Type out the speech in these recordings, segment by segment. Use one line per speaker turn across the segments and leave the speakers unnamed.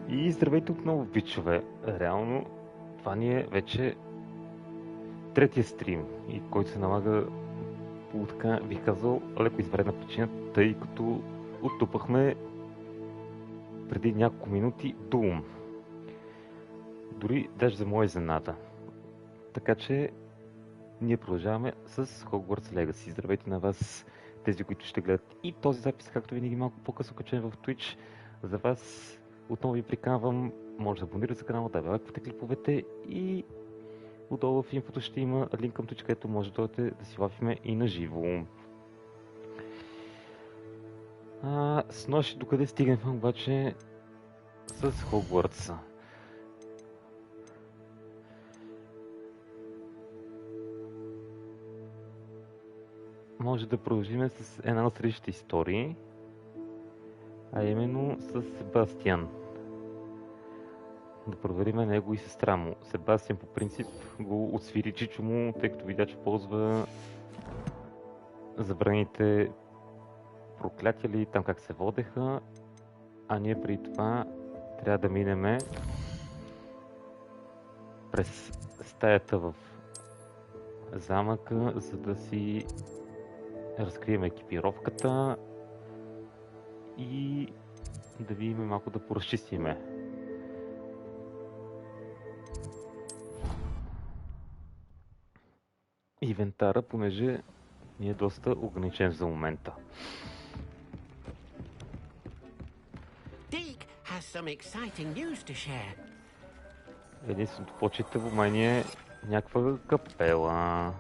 И здравейте отново, бичове! Реално, това ни е вече третия стрим, и който се налага по така, бих казал, леко извредна причина, тъй като оттупахме преди няколко минути дум. Дори даже за моя изненада. Така че ние продължаваме с Hogwarts Legacy. Здравейте на вас, тези, които ще гледат и този запис, както винаги малко по-късно качен в Twitch. За вас отново ви приканвам, може да абонирате за канала, да лайквате клиповете и отдолу в инфото ще има линк към Twitch, където може да дойдете да си лафиме и на живо. С нощи докъде стигнахме обаче с Hogwarts. Може да продължим с една от следващите истории, а именно с Себастиан. Да проверим него и сестра му. Себастиан по принцип го отсвири чичо му, тъй като видя, че ползва забраните проклятия ли, там как се водеха, а ние преди това трябва да минеме през стаята в замъка, за да си разкрием екипировката и да видим малко да поразчистиме. Инвентара, понеже ни е доста ограничен за момента. Единственото по-читаво май е някаква капела.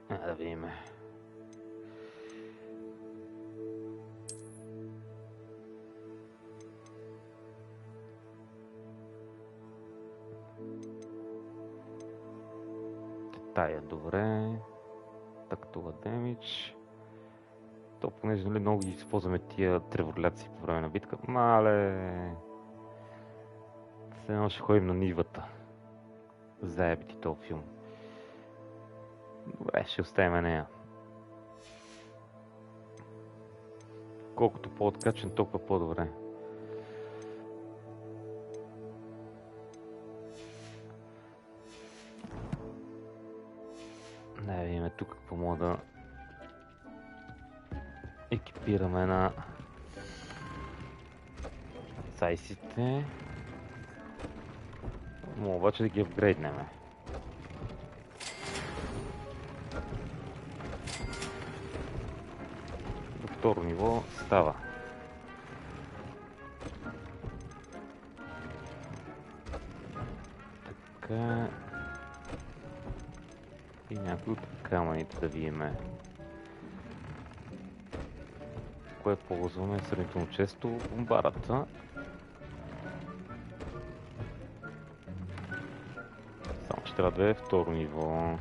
Да видим. Тая, добре. Тактова демидж. То понеже нали, много ги използваме тия треволяции по време на битка. Мале! Все едно ще ходим на нивата. Заебити този филм. Добре, ще оставим нея. Колкото по-откачен, толкова по-добре. Не, видим тук какво мога да екипираме на сайсите. Мога обаче да ги апгрейднеме. До второ ниво става. Така. И някои от камъните да видиме. Кое ползваме сравнително често? Бомбарата. Само че трябва да е второ ниво.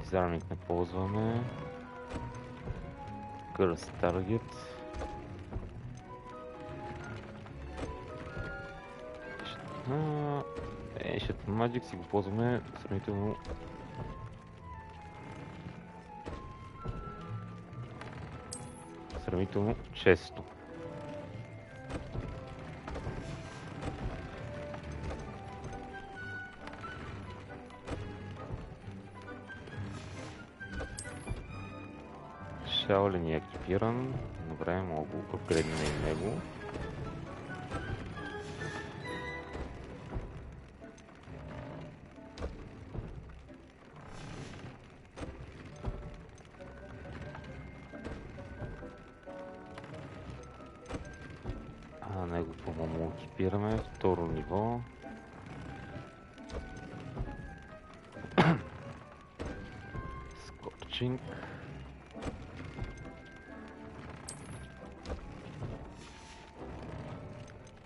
Дизарник не ползваме. Curse Target. Ancient Magic си го ползваме сравнително често. Шаолин е екипиран. Добре, мога да апгрейднем и него. Него по-моему екипираме. Второ ниво. Скорчинг.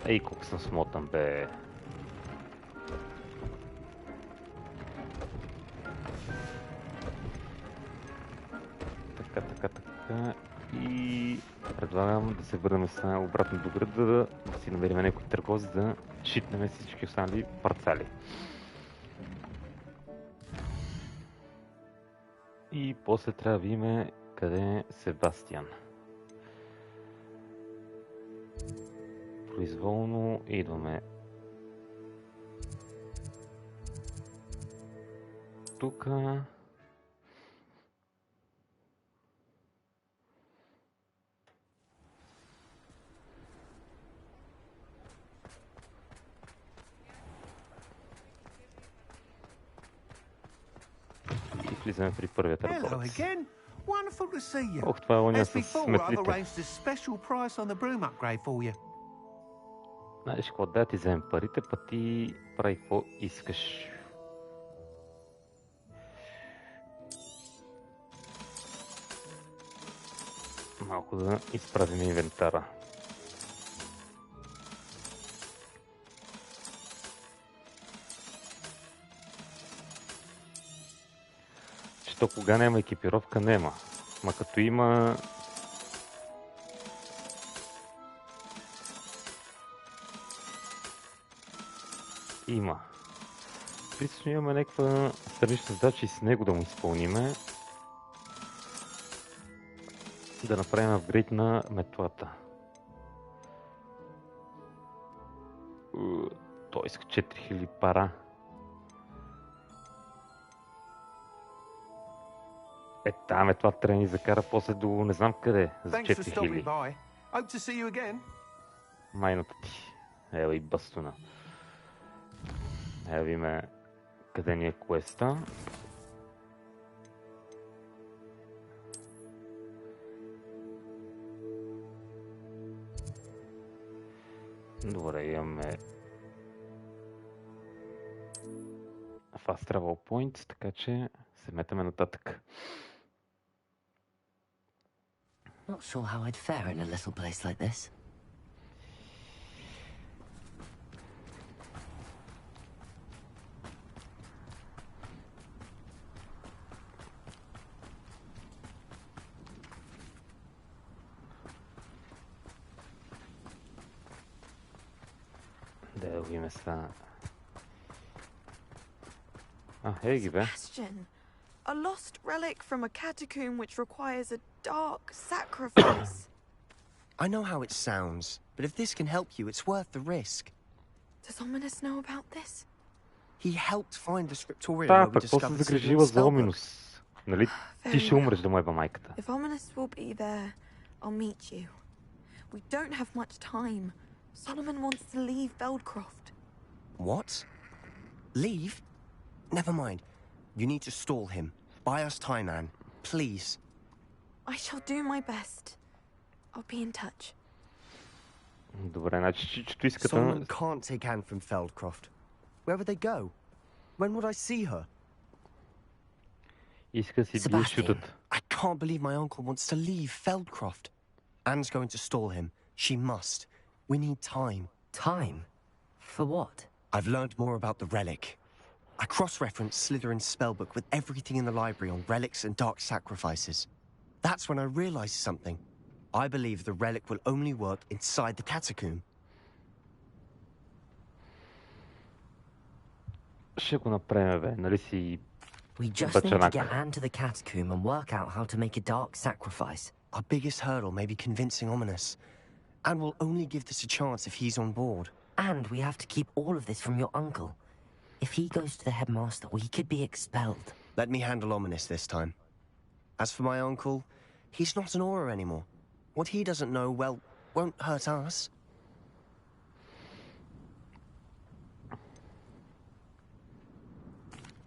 Ей, колко съм смотан, бе. Така. И предлагам да се върнем обратно до града, да си намерим някой търговец, да читнем всички останали парцали. И после трябва да видим Къде е Себастиан? Произволно идваме тук. И влизаме при първият търговец. Ох, това е оня с метлите. Знаеш какво, да ти вземем парите, па ти прави какво искаш. Малко да изправим инвентара. Че то кога няма екипировка, нема. Ма като има... Има. Принципно имаме някаква странична задача и с него да му изпълниме. Да направим апгрейд на метлата. Той иска 4000 пара. Тая метла трябва да ни закара после до не знам къде за 4000. Майната ти. Ева и бастуна. Ева видиме къде ни е куеста. Добре, имаме Fast Travel Points, така че се метаме нататък.
Not sure how I'd fare in a little place like this.
Да видим сега. Hey, give it.
A lost relic from a catacomb which requires a dark sacrifice.
I know how it sounds, but if this can help you, it's worth the risk.
Does Ominous know about this?
He helped find the scriptorium
Да,
where we
пък после
discovered
загрижила
the
за
spellbook.
Оминус. Нали? Ти ще умреш да му еба майката.
If Ominous will be there, I'll meet you. We don't have much time. Solomon wants to leave Feldcroft.
What? Leave? Never mind. You need to stall him. Buy us time, Anne. Please.
I shall do my best. I'll be in touch.
Добре, значи чичото иска
Solomon
да...
can't take Anne from Feldcroft. Where would they go? When would I see her?
Иска си бие шутът.
I can't believe my uncle wants to leave Feldcroft. Anne's going to stall him. She must. We need time.
Time? For what?
I've learned more about the relic. I cross-referenced Slytherin's spellbook with everything in the library on relics and dark sacrifices. That's when I realized something. I believe the relic will only work inside the catacomb.
Ще го направим, бе. Нали си...
We just need to get Anne to the catacomb and work out how to make a dark sacrifice.
Our biggest hurdle may be convincing Ominous. Anne will only give this a chance if he's on board.
And we have to keep all of this from your uncle. If he goes to the headmaster, we could be expelled.
Let me handle Ominous this time. As for my uncle, he's not an Auror anymore. What he doesn't know, well, won't hurt us.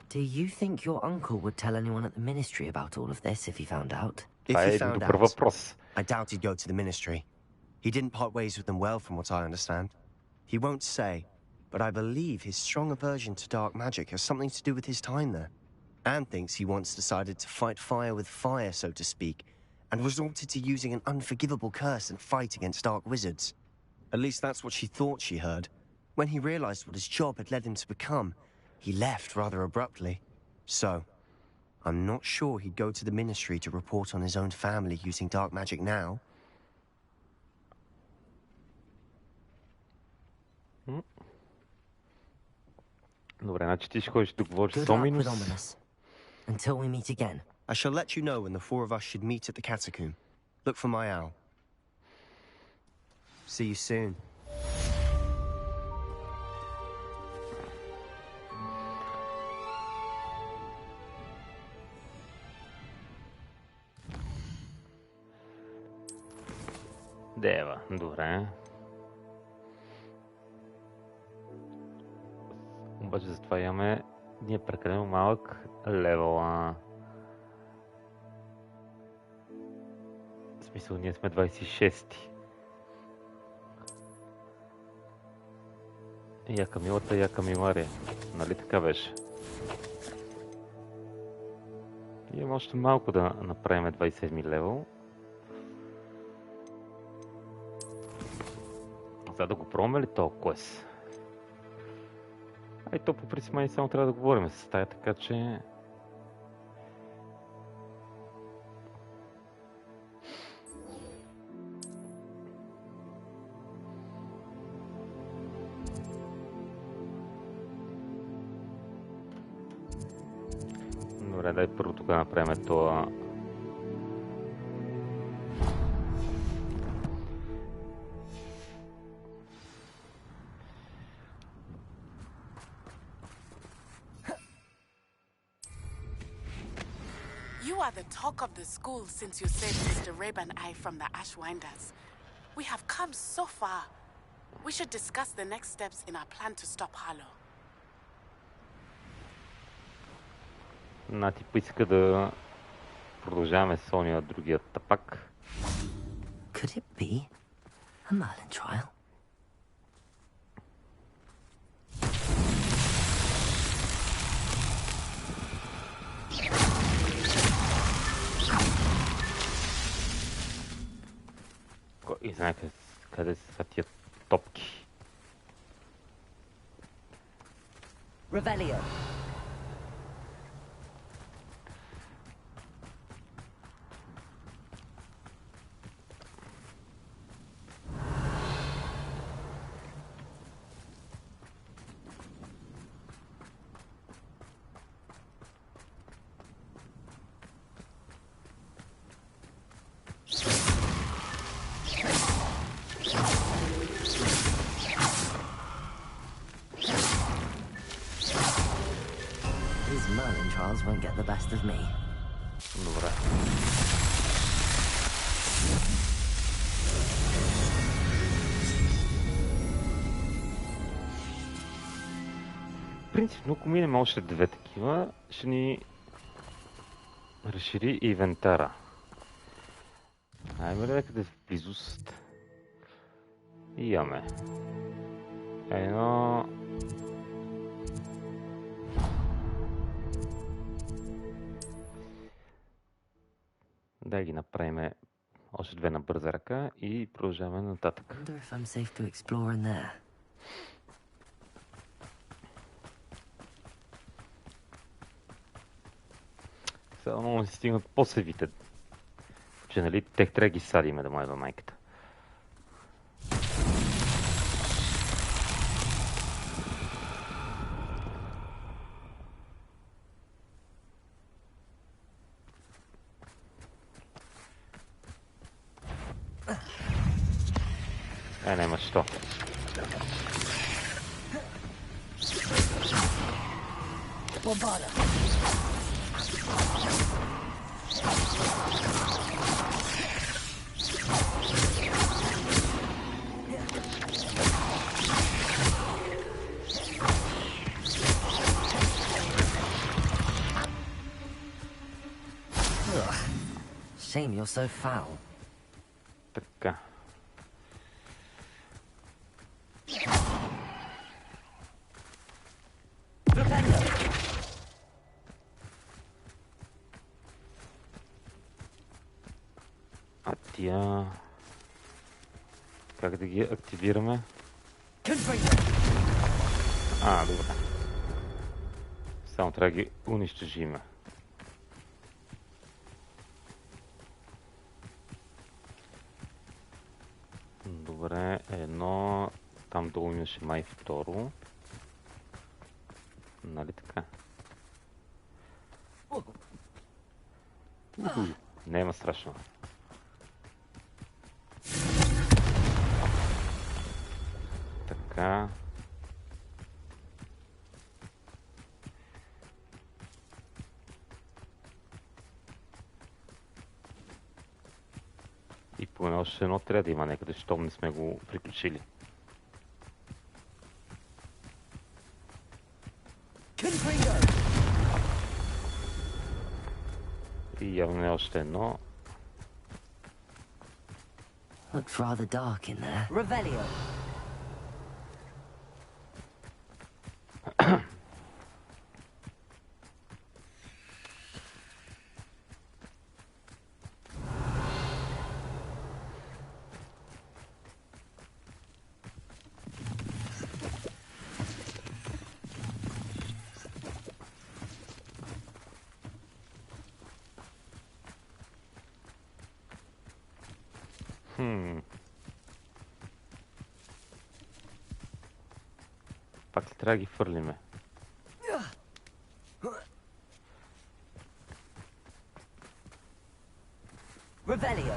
Do you think your uncle would tell anyone at the ministry about all of this if he found out?
If he found
добър
out,
въпрос.
I doubt he'd go to the ministry. He didn't part ways with them well, from what I understand. He won't say, but I believe his strong aversion to dark magic has something to do with his time there. Anne thinks he once decided to fight fire with fire, so to speak, and resorted to using an unforgivable curse and fight against dark wizards. At least that's what she thought she heard. When he realized what his job had led him to become, he left rather abruptly. So, I'm not sure he'd go to the ministry to report on his own family using dark magic now.
Добре, значи ти ще ходиш да говориш
Good
с
luck with
Оминус.
Ominous. Until we meet again.
I shall let you know when the four of us should meet at the catacomb. Look for my owl. See you soon.
Дева, добре. Обаче за това имаме ние прекалено малък левела. В смисъл, ние сме 26-ти. Яка милата, яка милария. Нали така беше? Имаме още малко да направим 27 левел. За да го пробваме ли този квест? А и то по принцип май само трябва да говорим с тая, така че... Добре, дай първо тук да направим това.
You are the talk of the school since you saved Mr. Rib and I from the Ashwinders. We have come so far. We should discuss the next steps in our plan to stop Harlow.
Нати поиска да продължаваме с ония другия тапак.
Could it be a Merlin trial?
И знае къде са тия топки.
Revelio. These Merlin trials won't get the best of me.
Добре. Принципно, ако минем още две такива, ще ни разшири инвентара. Айде някъде в близост. И имаме едно... Да ги направим още две на бърза ръка и продължаваме нататък.
Wonder if I'm safe to explore in there.
Сега много си стигнат по-севите. Че нали, тех трябва да ги садиме да му ева майката. Няма що.
Shame you're so foul.
Така. А тия... Как да ги активираме? А, добре. Само трябва да ги унищожиме. Добре, едно... Там долу имаше май второ. Нали така? Няма страшно. Така. И поне още едно трябва да има някъде, щом не сме го приключили. И явно е още едно.
Looks rather dark in there. Revelio.
Пак ли трябва да ги фърлиме?
Revelio.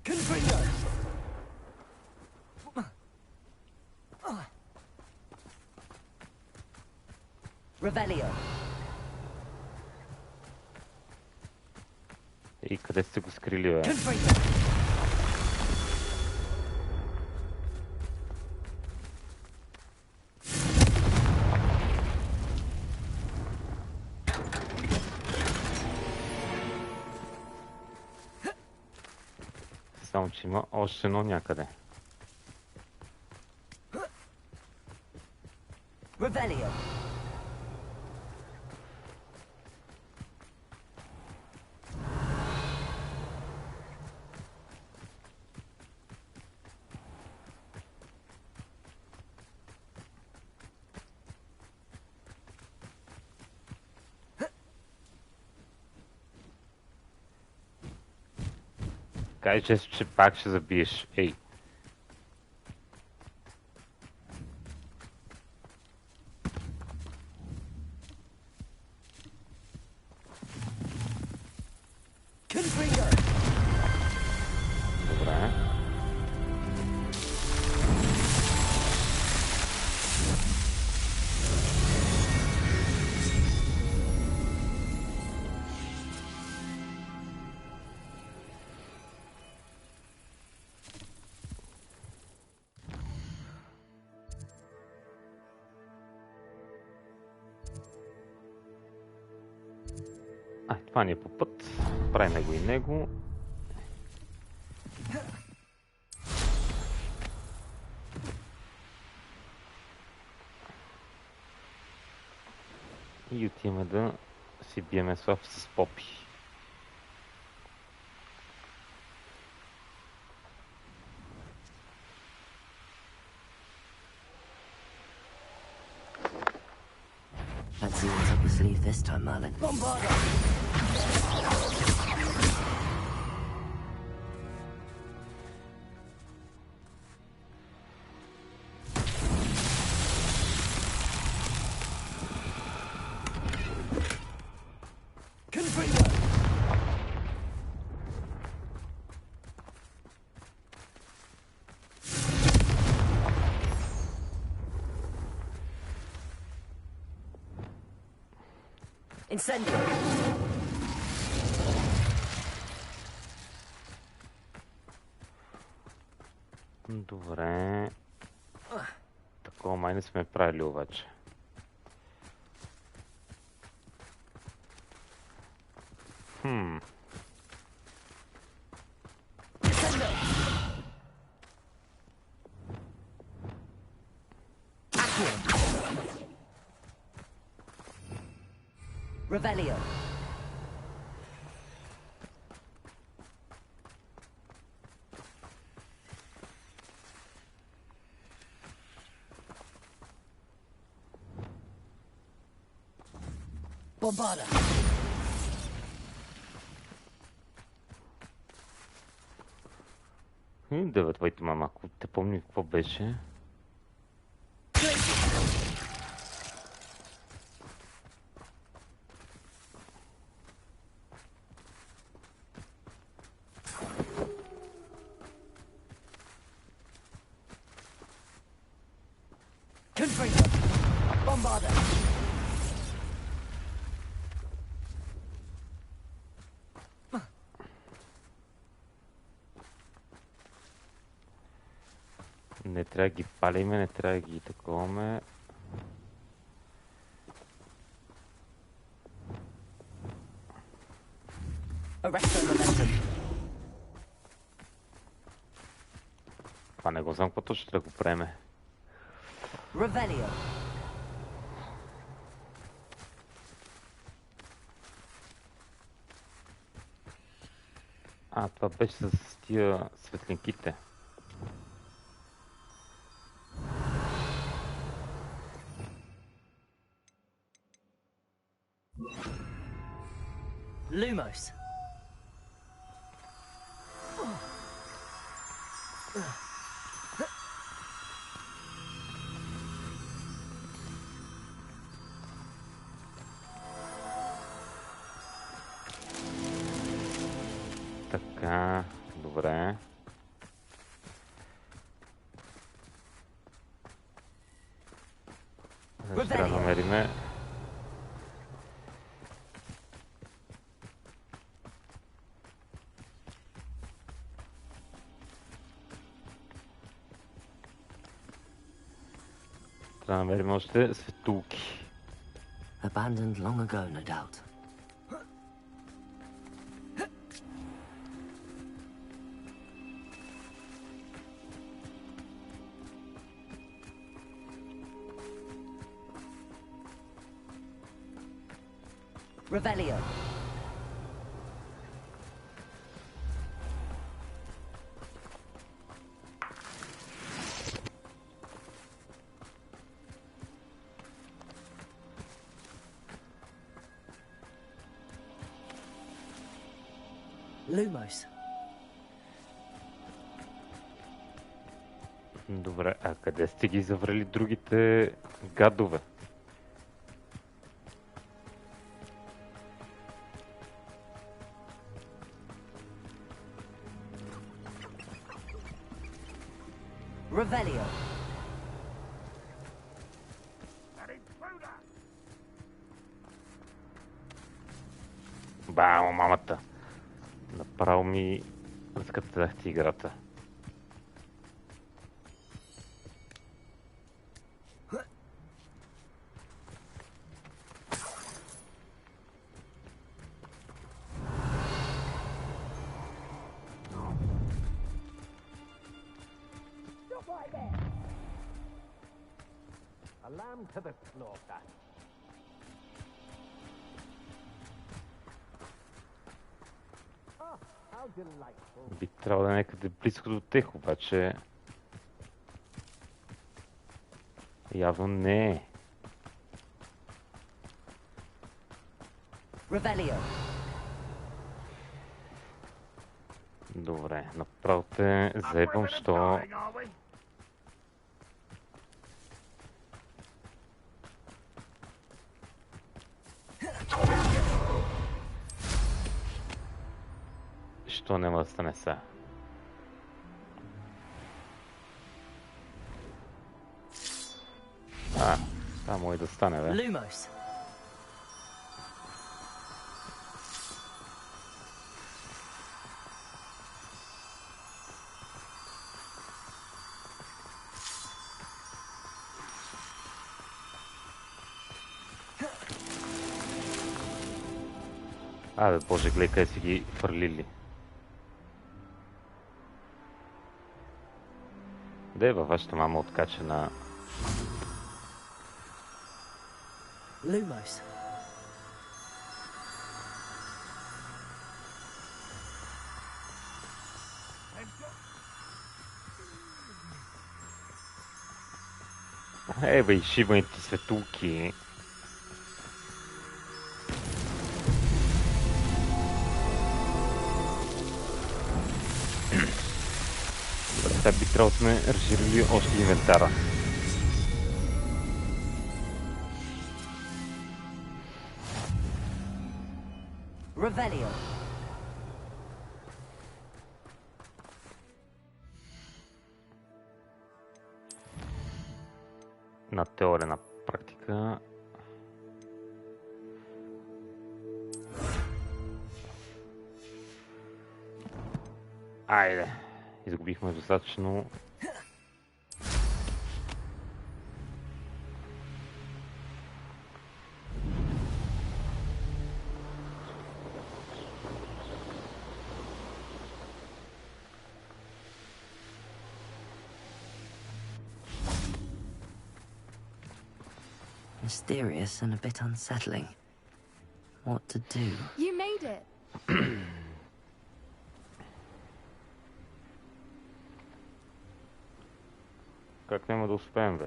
Confringo. Revelio.
И къде сте го скрили, бе?
Confringo.
Само, че има още едно някъде.
Revelio.
Кай, че пак ще забиеш. Ей. Добре. Това ни е по път. Правим го и него. И отиваме да си биеме с попи.
Let's see what's up your sleeve this time, Merlin. Incendio.
Добре. Такова май не сме правили обаче.
Revelio. Bombarda.
Да, твоите мама, ако те помни какво беше.
Confringo. Bombarda.
Не трябва да ги палиме, не трябва да ги таковаме. Това не го знам какво точно да го преме.
Revelio.
Това беше с тия светлинките.
Lumos.
Така, добре. Значи трябва да намериме. Трябва да намерим още светулки.
Abandoned long ago, no doubt. Revelio. Lumos.
Добре, а къде сте ги заврали другите гадове?
Revelio.
Бао, мамата! Направо ми разкатахте играта. Би трябвало да е някъде близко до тях, обаче явно не е.
Revelio.
Добре, направо те заебам, що... Що няма да стане сега? Това може да стане, бе.
Lumos.
Абе, боже, гледай къде си ги фърлили. Де е във вашата мама откачена?
Lumos.
Бе, и шибаните светулки. Сега би трябвало да сме разширили още инвентара.
Revelio.
на теория, на практика. Айде, изгубихме достатъчно.
Mysterious and a bit unsettling. What to do?
You made it.
Как няма да успеем, бе?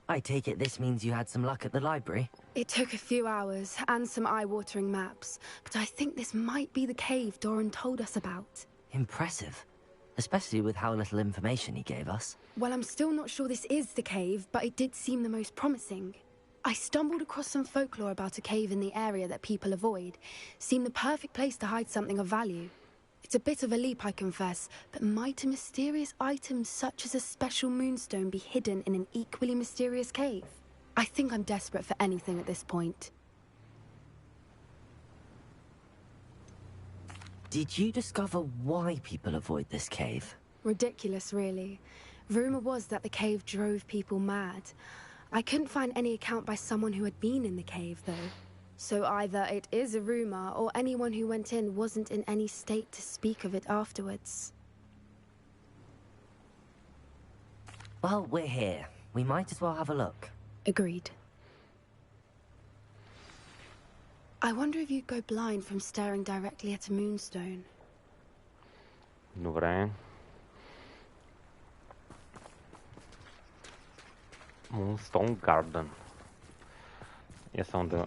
I take it this means you had some luck at the library?
It took a few hours and some eye-watering maps, but I think this might be the cave Doran told us about.
Impressive. Especially with how little information he gave us.
Well, I'm still not sure this is the cave, but it did seem the most promising. I stumbled across some folklore about a cave in the area that people avoid. Seemed the perfect place to hide something of value. It's a bit of a leap, I confess, but might a mysterious item such as a special moonstone be hidden in an equally mysterious cave? I think I'm desperate for anything at this point.
Did you discover why people avoid this cave?
Ridiculous, really. Rumour was that the cave drove people mad. I couldn't find any account by someone who had been in the cave, though. So either it is a rumour, or anyone who went in wasn't in any state to speak of it afterwards.
Well, we're here. We might as well have a look.
Agreed. I wonder if you'd go blind from staring directly at a moonstone.
Добре. Moonstone Garden. Я само да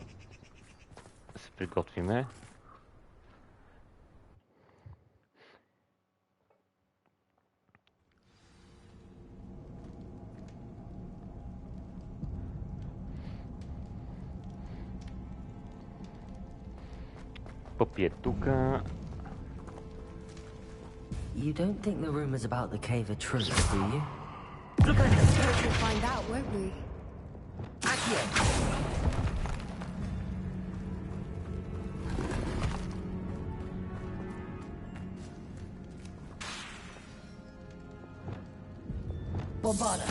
се приготвиме. Пъпи е тука.
You don't think the rumors about the cave are true, do you?
We'll find out, won't we?
Bombarda.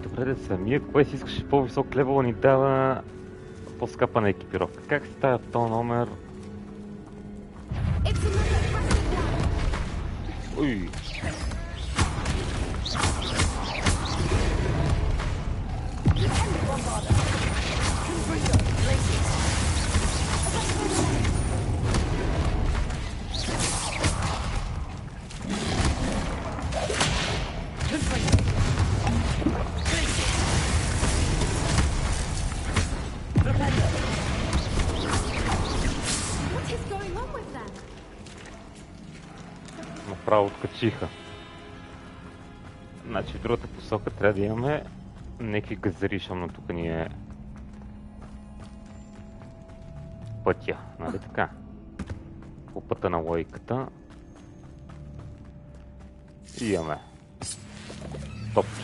Добре, да самия квест искаше по-висок левел, ни дава по-скъпана екипировка. Как става в този номер? Уй! Направо откачиха. Значи в другата посока трябва да имаме някакви газари, но тук ни е пътя, нали така? По пътя на логиката и имаме топки.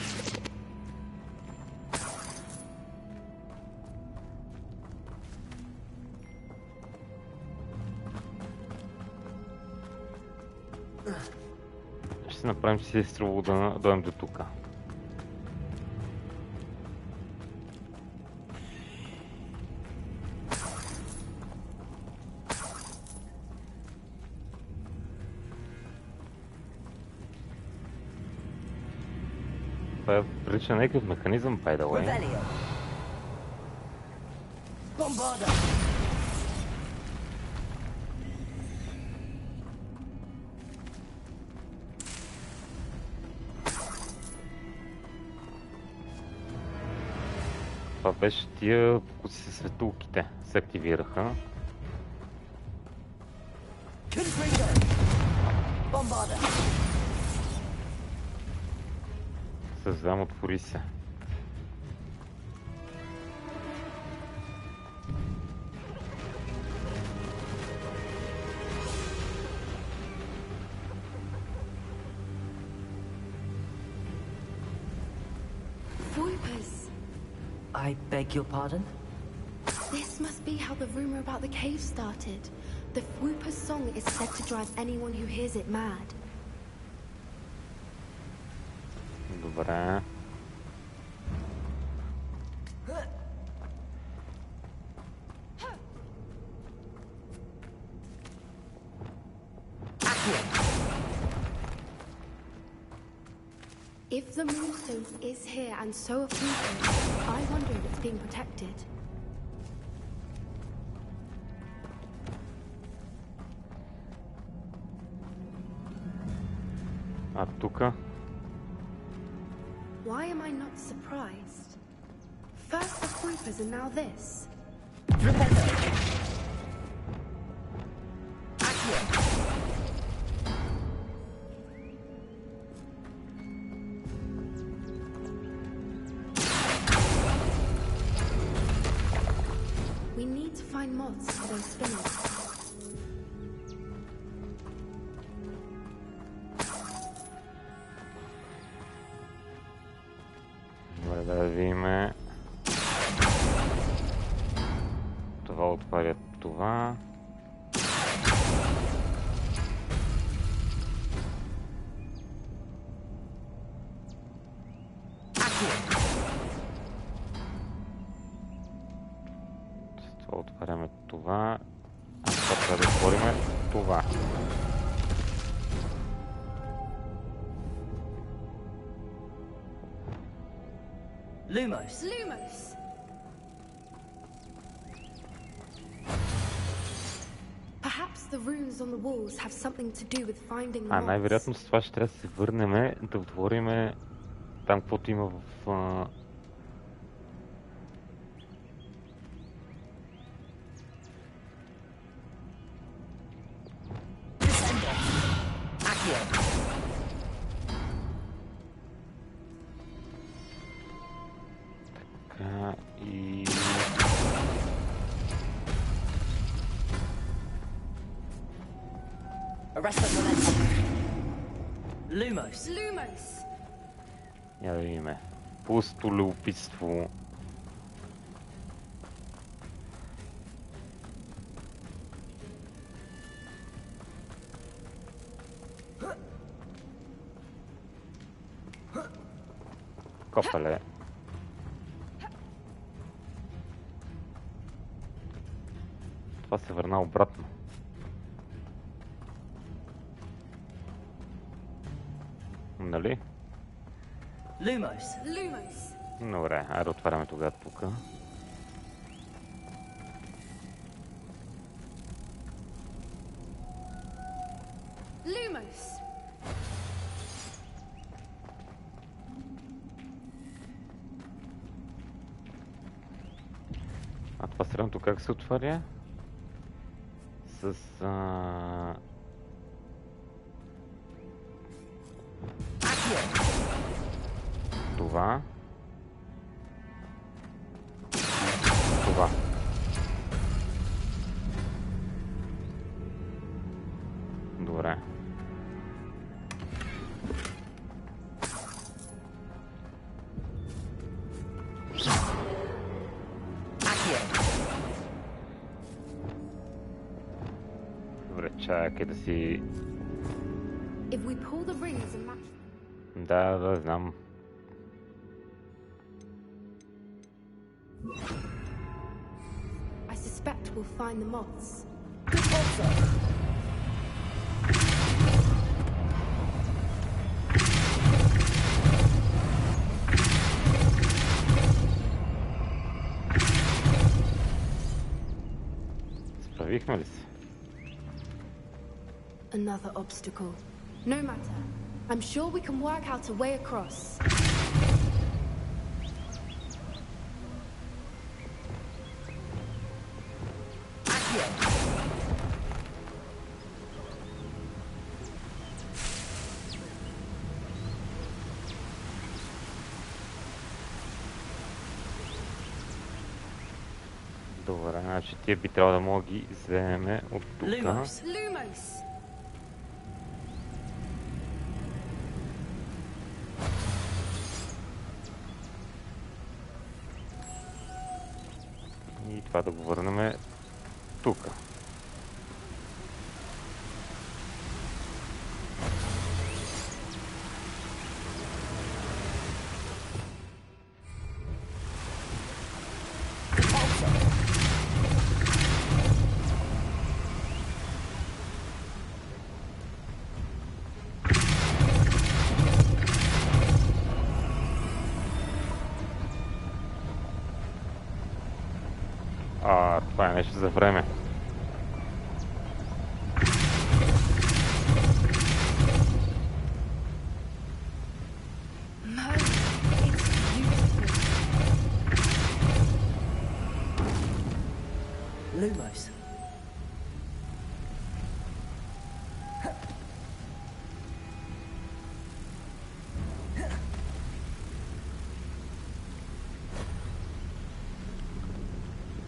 Ще направим, че си е струвало да дойдем до тук. Това е прилича някакъв механизъм, by the way. Това беше тия, които си светулките се активираха. Създам, отвори се.
I beg your pardon?
This must be how the rumor about the cave started. The Whooper's song is said to drive anyone who hears it mad.
Добре.
If the moonstone is here and so are Whoopers, I wonder if it's being protected.
А тука?
Why am I not surprised? First the Whoopers and now this. We need to find moths for those spinners.
Добре, да видим. Това отваря това. С това отваряме това. А това трябва да отворим това.
Lumos.
Lumos! Perhaps the runes on the walls have something to do with finding the moths.
Най-вероятно с това ще трябва да се върнем, да отворим там, каквото има в... Така и...
Arrest the momentum. Lumos.
Lumos!
Я да видим. Пусто любопитство. Копале. Това се върна обратно. Нали?
Lumos.
Lumos!
Добре, айде отваряме тогава тука.
Lumos!
А това средното как се отваря? С... Това. Това. Добре. Добре, чакай да си...
If we pull the rings and match them,
Да, знам.
I suspect we'll find the moths.
Справихме ли се?
Another obstacle. No matter. I'm sure we can work out a way across.
Добре, значи тия би трябвало да мога ги вземем от тук.
Lumos.
Lumos!
това да го върнем тук. Това е нещо за време.
Lumos.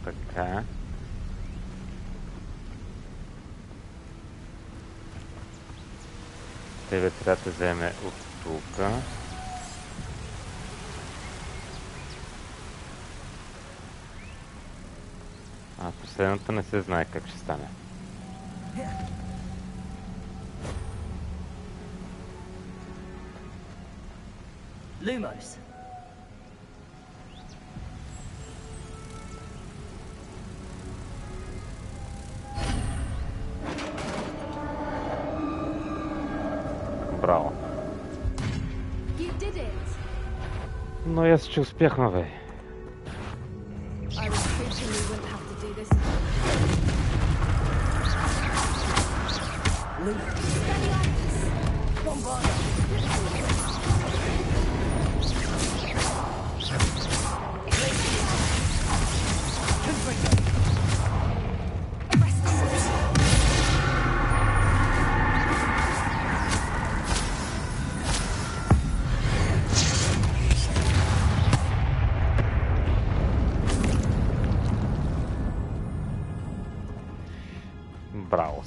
Така. Тебе трябва да вземе от тук. А последната не се знае как ще стане.
Lumos.
Браво.
You did it.
Но и аз, че успяхме, бе.
I was hoping we wouldn't have to do this.
Браво.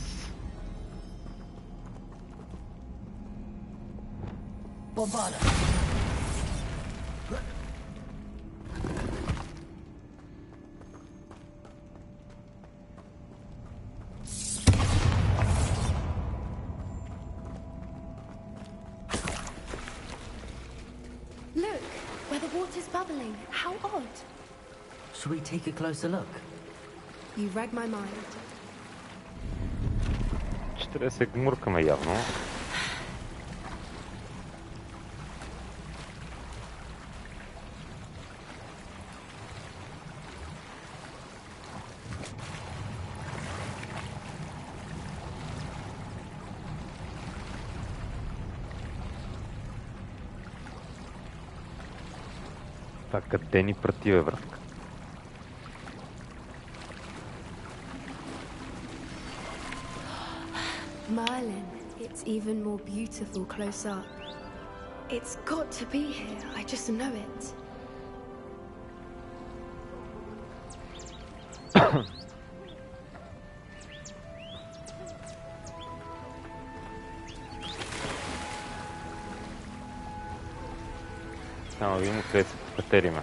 Bombarda.
Look, where the water's bubbling. How odd.
Should we take a closer look?
You read my mind.
Ще трябва да се гмуркаме явно. Това къде ни прати, бе, брат?
Merlin, it's even more beautiful close up. It's got to be here, I just know it.
Само видим откъде се покатериме.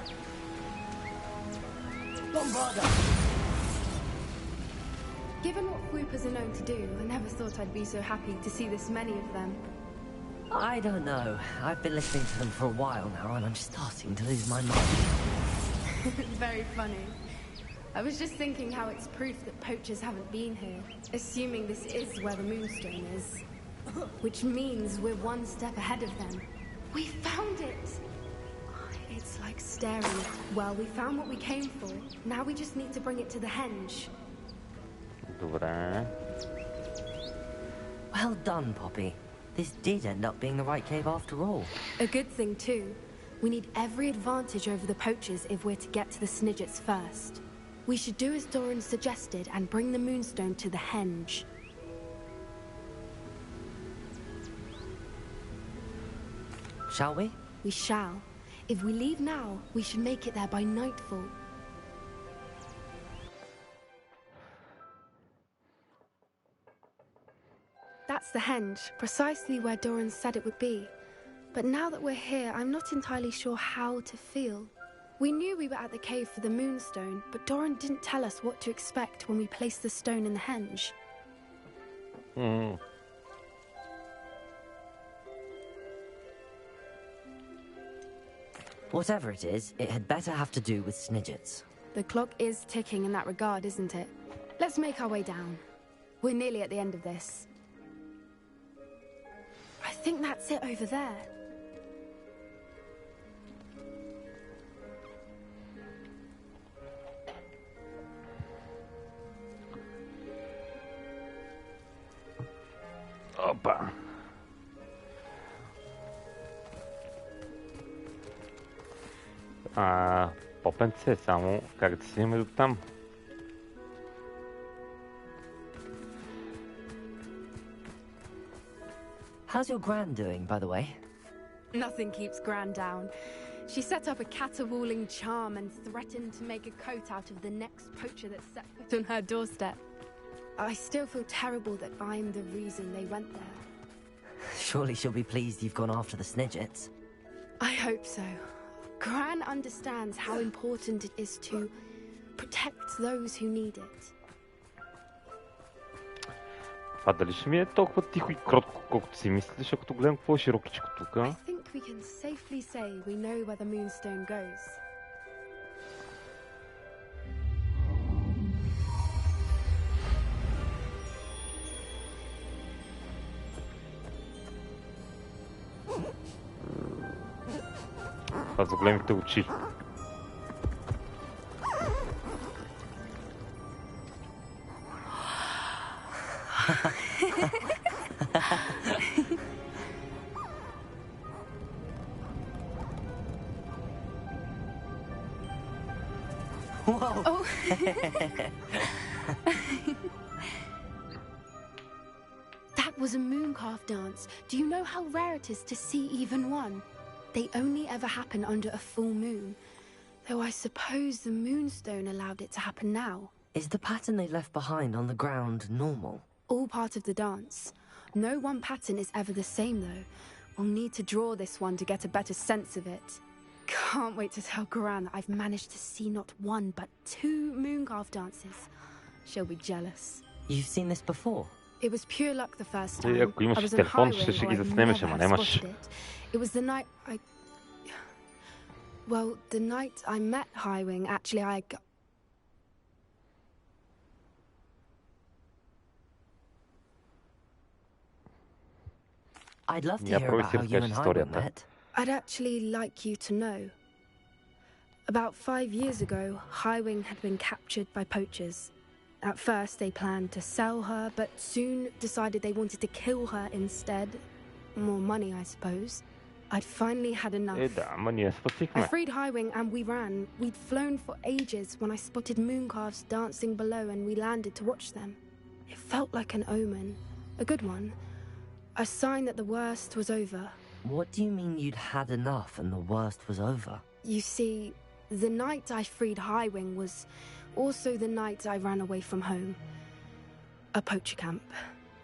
Given what Whoopers are known to do, I never thought I'd be so happy to see this many of them.
I don't know. I've been listening to them for a while now, and I'm starting to lose my mind.
Very funny. I was just thinking how it's proof that poachers haven't been here, assuming this is where the moonstone is. Which means we're one step ahead of them. We found it! It's like staring. Well, we found what we came for. Now we just need to bring it to the henge.
Добре.
Well done, Poppy. This did end up being the right cave after all.
A good thing, too. We need every advantage over the poachers if we're to get to the Snidgets first. We should do as Doran suggested and bring the moonstone to the henge.
Shall we?
We shall. If we leave now, we should make it there by nightfall. That's the henge, precisely where Doran said it would be. But now that we're here, I'm not entirely sure how to feel. We knew we were at the cave for the moonstone, but Doran didn't tell us what to expect when we placed the stone in the henge.
Whatever it is, it had better have to do with Snidgets.
The clock is ticking in that regard, isn't it? Let's make our way down. We're nearly at the end of this. I think that's it over there.
Опа. Попенце, само как да стигнем до там?
How's your gran doing, by the way?
Nothing keeps Gran down. She set up a caterwauling charm and threatened to make a coat out of the next poacher that set foot on her doorstep. I still feel terrible that I'm the reason they went there.
Surely she'll be pleased you've gone after the Snidgets.
I hope so. Gran understands how important it is to protect those who need it.
Това дали ще ми е толкова тихо и кротко, колкото си мислиш, като гледам какво е широкичко тук?
I think we can safely say we know where the moonstone goes.
Това за големите очи.
Whoa!
Oh. That was a mooncalf dance. Do you know how rare it is to see even one? They only ever happen under a full moon. Though I suppose the moonstone allowed it to happen now.
Is the pattern they left behind on the ground normal?
All part of the dance. No one pattern is ever the same, though. We'll need to draw this one to get a better sense of it. Can't wait to tell Gran that I've managed to see not one, but 2 mooncalf dances. She'll be jealous.
You've seen this before?
It was pure luck the first time.
Ако имаш
I was on
телефон,
highway
ще
where
ги
I'd
заснемеш,
never
ама
have
нямаш.
spotted it. It was the night I... Well, the night I met Highwing, actually I got...
I'd love to
Я
hear about how
проверих
you and Highwing
историята.
met.
I'd actually like you to know. About 5 years ago, Highwing had been captured by poachers. At first, they planned to sell her, but soon decided they wanted to kill her instead. More money, I suppose. I'd finally had enough.
Е, да, ама ние
I
спасихме.
freed Highwing and we ran. We'd flown for ages when I spotted mooncalves dancing below and we landed to watch them. It felt like an omen. A good one. A sign that the worst was over.
What do you mean you'd had enough and the worst was over?
You see, the night I freed Highwing was also the night I ran away from home. A poacher camp.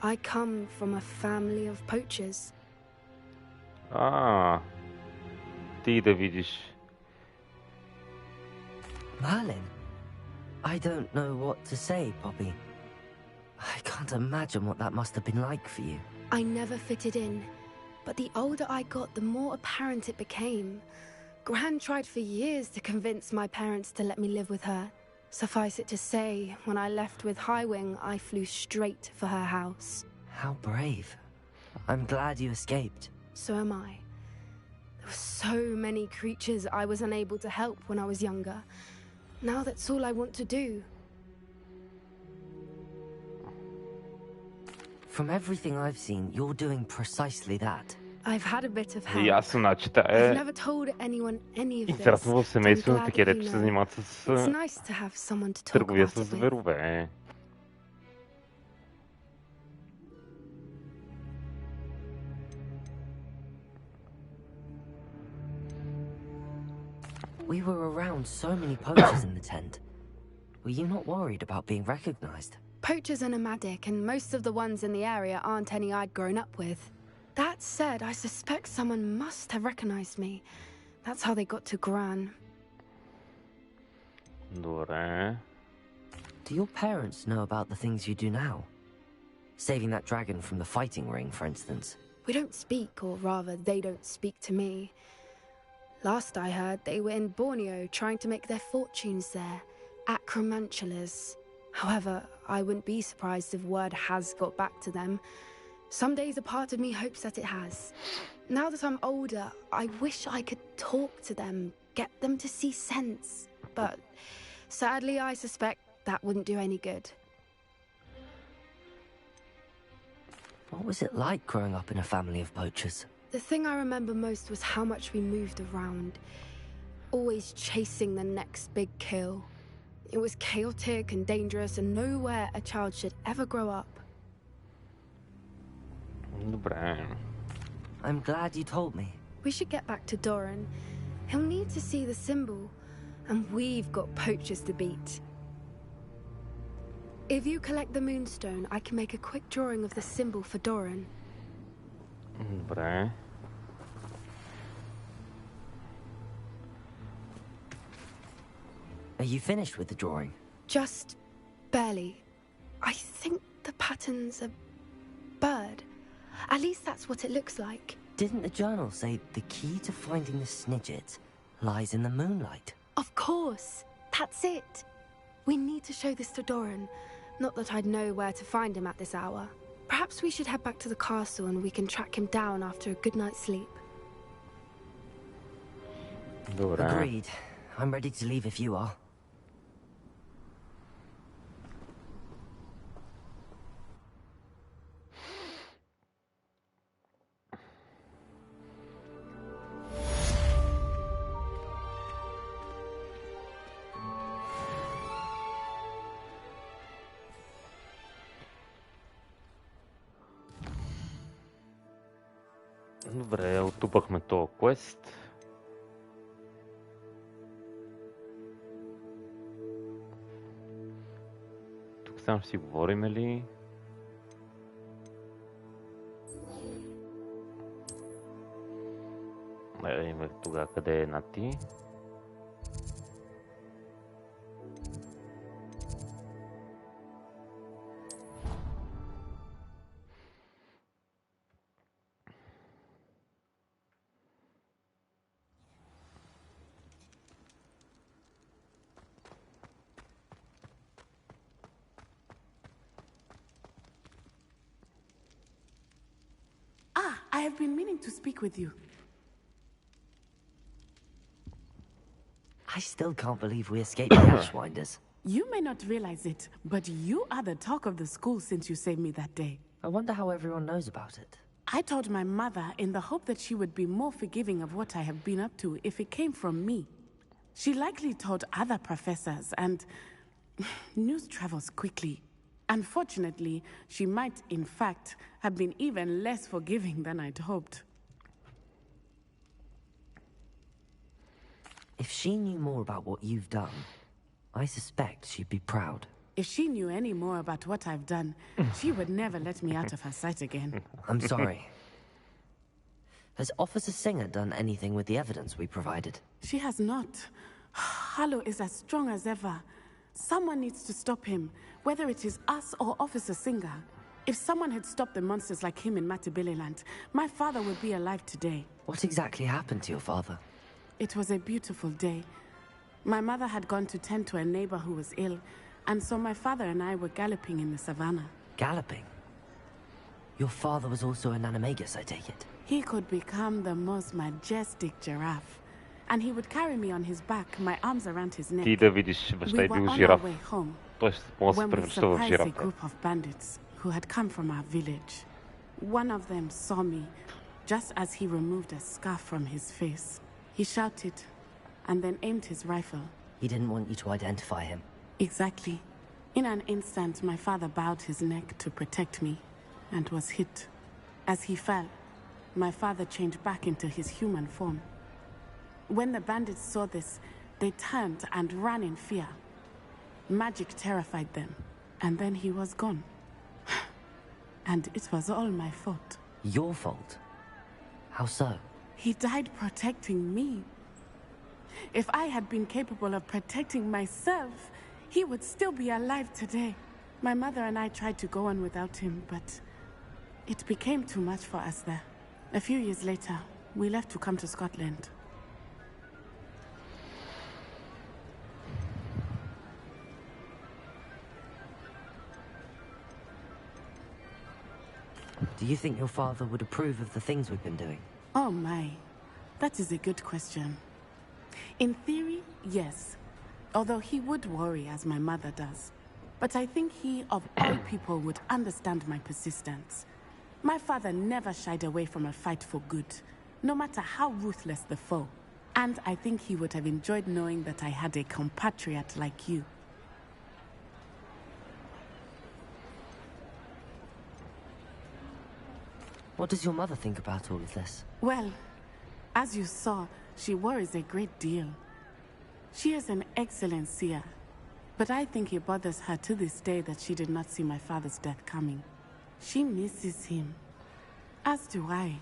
I come from a family of poachers.
Ти да видиш.
Merlin? I don't know what to say, Poppy. I can't imagine what that must have been like for you.
I never fitted in, but the older I got, the more apparent it became. Gran tried for years to convince my parents to let me live with her. Suffice it to say, when I left with Highwing, I flew straight for her house.
How brave. I'm glad you escaped.
So am I. There were so many creatures I was unable to help when I was younger. Now that's all I want to do.
From everything I've seen, you're doing precisely that.
I've had a bit of help.
Ясно, значи тя
I've
е
never told anyone any of this.
израснала в
but I'm
семейство на
glad
такива,
that
дето
you
се
know.
занимават
It's
с
nice to have someone to talk
търговия
about
с
it with.
зверове.
We were around so many poachers in the tent. Were you not worried about being recognized?
Poachers are nomadic, and most of the ones in the area aren't any I'd grown up with. That said, I suspect someone must have recognized me. That's how they got to Gran.
Добре.
Do your parents know about the things you do now? Saving that dragon from the fighting ring, for instance.
We don't speak, or rather, they don't speak to me. Last I heard, they were in Borneo trying to make their fortunes there, acromantulas. However, I wouldn't be surprised if word has got back to them. Some days a part of me hopes that it has. Now that I'm older, I wish I could talk to them, get them to see sense. But sadly, I suspect that wouldn't do any good.
What was it like growing up in a family of poachers?
The thing I remember most was how much we moved around, always chasing the next big kill. It was chaotic and dangerous, and nowhere a child should ever grow up.
Добре.
I'm glad you told me.
We should get back to Doran. He'll need to see the symbol, and we've got poachers to beat. If you collect the moonstone, I can make a quick drawing of the symbol for Doran.
Добре.
Are you finished with the drawing?
Just barely. I think the pattern's a bird. At least that's what it looks like.
Didn't the journal say the key to finding the Snidget lies in the moonlight?
Of course. That's it. We need to show this to Doran. Not that I'd know where to find him at this hour. Perhaps we should head back to the castle and we can track him down after a good night's sleep.
Добре.
Agreed. I'm ready to leave if you are.
Добре, оттупахме този квест. Тук само ще си говорим ли? Да видим тогава къде е Нати.
I have been meaning to speak with you.
I still can't believe we escaped the Ashwinders.
You may not realize it, but you are the talk of the school since you saved me that day.
I wonder how everyone knows about it.
I told my mother in the hope that she would be more forgiving of what I have been up to if it came from me. She likely told other professors, and news travels quickly. Unfortunately, she might, in fact, have been even less forgiving than I'd hoped.
If she knew more about what you've done, I suspect she'd be proud.
If she knew any more about what I've done, she would never let me out of her sight again.
I'm sorry. Has Officer Singer done anything with the evidence we provided?
She has not. Harlow is as strong as ever. Someone needs to stop him, whether it is us or Officer Singer. If someone had stopped the monsters like him in Matabeleland, my father would be alive today.
What exactly happened to your father?
It was a beautiful day. My mother had gone to tend to a neighbor who was ill, and so my father and I were galloping in the savannah.
Galloping? Your father was also an animagus, I take it?
He could become the most majestic giraffe, and he would carry me on his back, my arms around his neck.
Ти да видиш баща
We
е
were
бил
on our
жираф.
way home
Той ще може да се
when we
превръща в
surprised a
жирафа.
group of bandits who had come from our village. One of them saw me just as he removed a scarf from his face. He shouted and then aimed his rifle.
He didn't want you to identify him.
Exactly. In an instant, my father bowed his neck to protect me and was hit. As he fell, my father changed back into his human form. When the bandits saw this, they turned and ran in fear. Magic terrified them, and then he was gone. And it was all my fault.
Your fault? How so?
He died protecting me. If I had been capable of protecting myself, he would still be alive today. My mother and I tried to go on without him, but it became too much for us there. A few years later, we left to come to Scotland.
Do you think your father would approve of the things we've been doing?
Oh my, that is a good question. In theory, yes. Although he would worry, as my mother does. But I think he, of all people, would understand my persistence. My father never shied away from a fight for good, no matter how ruthless the foe. And I think he would have enjoyed knowing that I had a compatriot like you.
What does your mother think about all of this?
Well, as you saw, she worries a great deal. She is an excellent seer, but I think it bothers her to this day that she did not see my father's death coming. She misses him, as do I.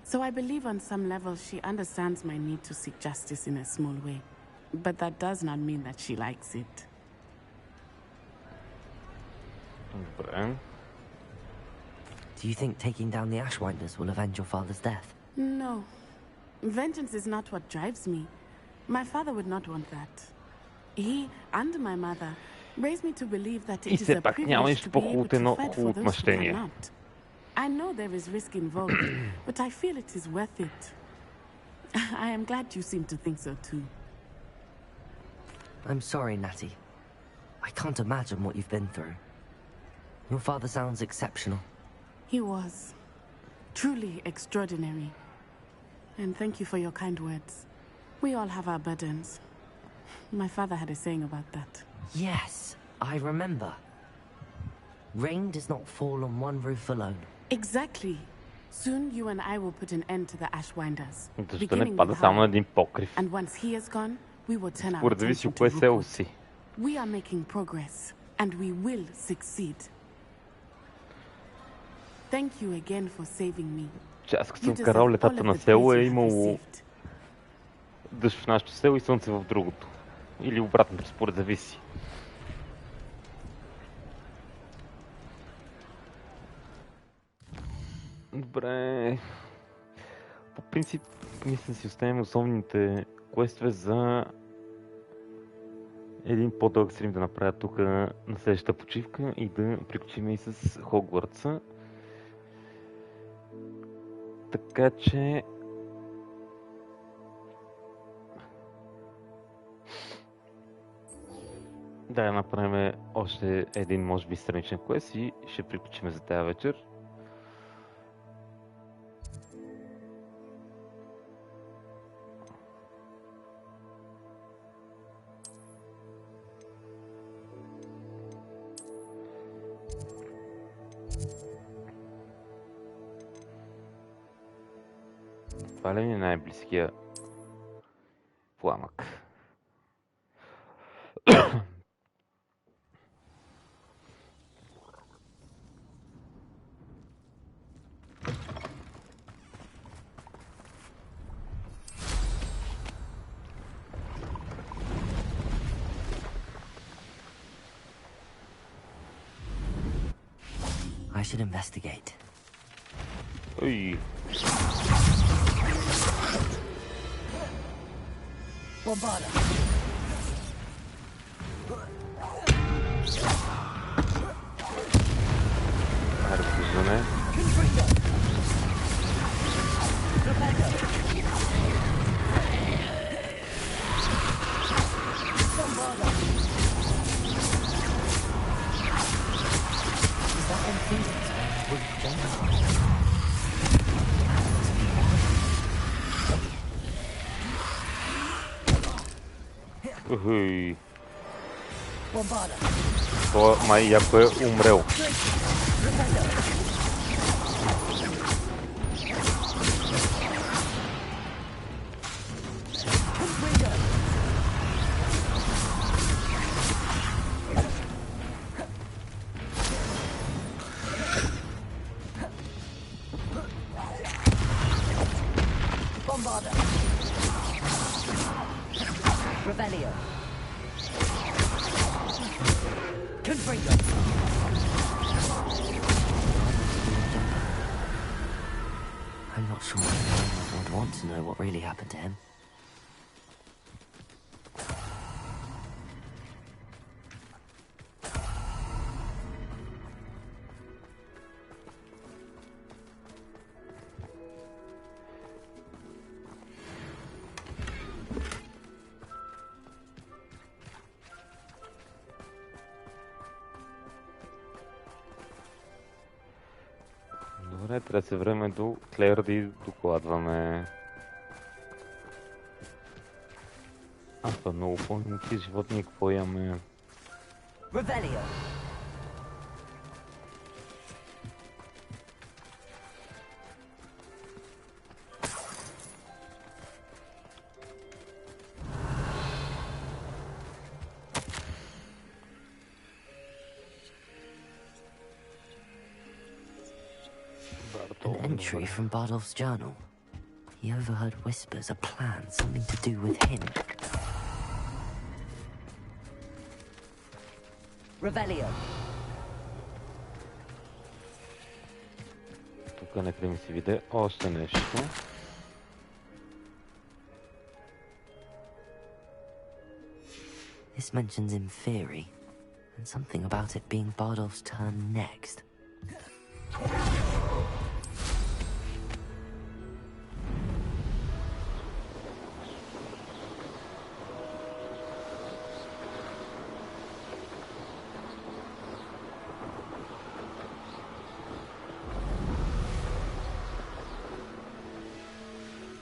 So I believe on some level she understands my need to seek justice in a small way. But that does not mean that she likes it.
Do you think taking down the Ashwinders will avenge your father's death?
No. Vengeance is not what drives me. My father would not want that. He and my mother raised me to believe that it is a privilege to be able to fight for those who cannot. I know there is risk involved, but I feel it is worth it. I am glad you seem to think so too.
I'm sorry, Natty. I can't imagine what you've been through. Your father sounds exceptional.
He was. Truly extraordinary. And thank you for your kind words. We all have our burdens. My father had a saying about that.
Yes, I remember. Rain does not fall on one roof alone.
Exactly. Soon you and I will put an end to the Ashwinders.
Защо не пада само на един покрив?
And once he is gone, we will turn our
Според зависи
attention
от
to
кое село
Rookwood.
си.
We are making progress, and we will succeed. Thank you again for saving me.
Че аз като съм карал летата на село е имало дъжд в нашото село и слънце в другото. Или обратното, според зависи. Добре. По принцип, мисля си оставим основните квестове за един по-дълъг стрим да направя тук на следващата почивка и да приключим и с Хогвартса. Така че... Да направим още един, може би, страничен квест и ще приключим за тази вечер. Това ли е най-близкия пламък?
I should investigate.
Ой.
Bombarda.
Разглеждане. Ухуй. Това май яко е умрел.
Revelio. Confringo. I'm not sure anyone would want to know what really happened to him.
Добре, трябва да се време до Клер да и докладваме. Това много помня какви животни, какво имаме.
Revelio. An entry from Bardolph's journal. He overheard whispers, a plan, something to do with him. Revelio.
Тук някъде ми се виде още нещо.
This mentions in theory, and something about it being Bardolph's turn next.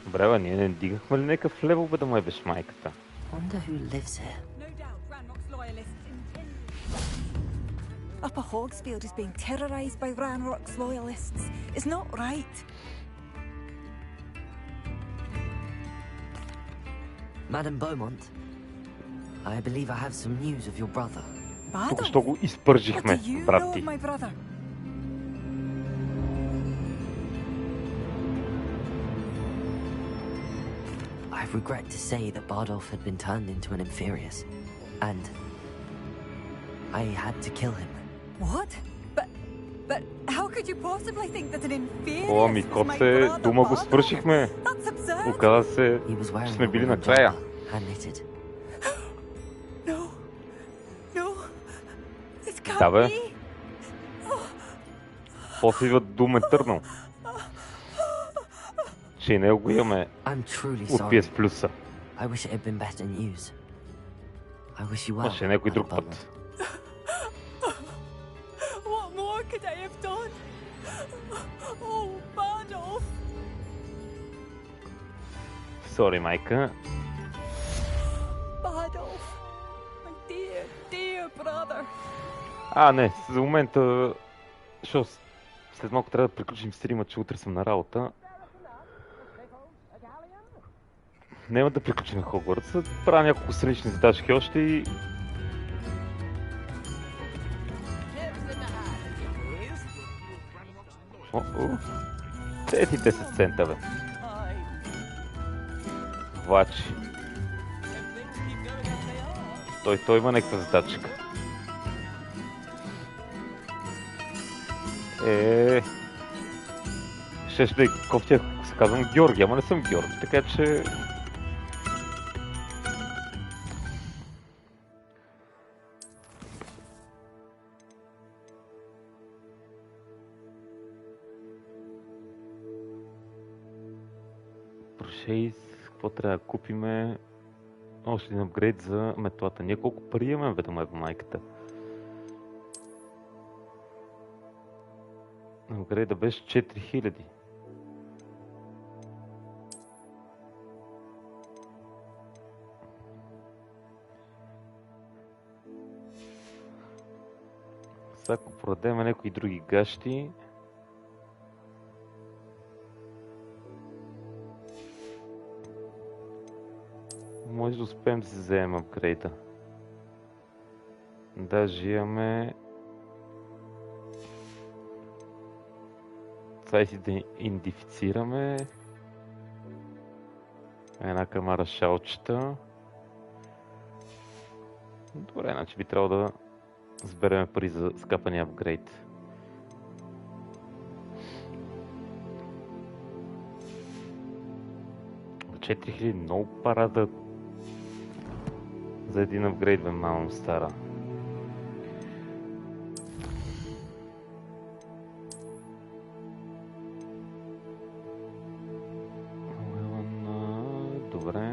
Добре, бе, ние не дигахме ли някакъв левел, бе, да му ебеш майката?
Wonder who lives here.
No doubt Ranrock's loyalists intend. Upper Hogsfield is being terrorized by Ranrock's loyalists. It's not right.
Madam Beaumont, I believe I have some news of your brother.
Тук
Badal?
що го
What
изпържихме,
do you
брат
know
ти.
of my brother?
I regret to say that Bardolph had been turned into an Inferius, and I had to kill him.
What? But how could you possibly think that an inferior
О, ми коце, дума го свършихме.
That's absurd.
Оказа се,
He was
че
wearing
сме
a
били
woolen
накрая.
jumper, hand-knitted.
No. No. This can't
Да, бе.
be.
После идва Doom Eternal. Че и него го имаме
I'm truly
от
sorry.
PS Plus-а.
I wish it had been better news. I wish you well.
Ще някой друг
Madam
път.
Beaumont.
What more could I have done? Oh, Bardolph.
Сори, майка.
Bardolph. My dear, dear brother.
Не, за момента, защото след малко трябва да приключим стрима, че утре съм на работа. Няма да приключим на Hogwarts, правя няколко странични задачки още и... Тези 10 цента, бе. Влачи. Той има някаква задачка. Ще да е кофти, ако се казвам Георги, ама не съм Георги, така че... Прошейс, какво трябва да купиме? Още един апгрейд за метлата. Ние колко пари имаме, бе, да му еба майката? Апгрейда беше 4000. Сега ако продадем някои други гащи, може да успеем да си вземем апгрейда. Даже имаме... Сега си да идентифицираме една камара шалчета. Добре, значи би трябвало да сбереме пари за скапания апгрейд. За 4000 много пара да... за един апгрейд, бе, малко стара. Добре.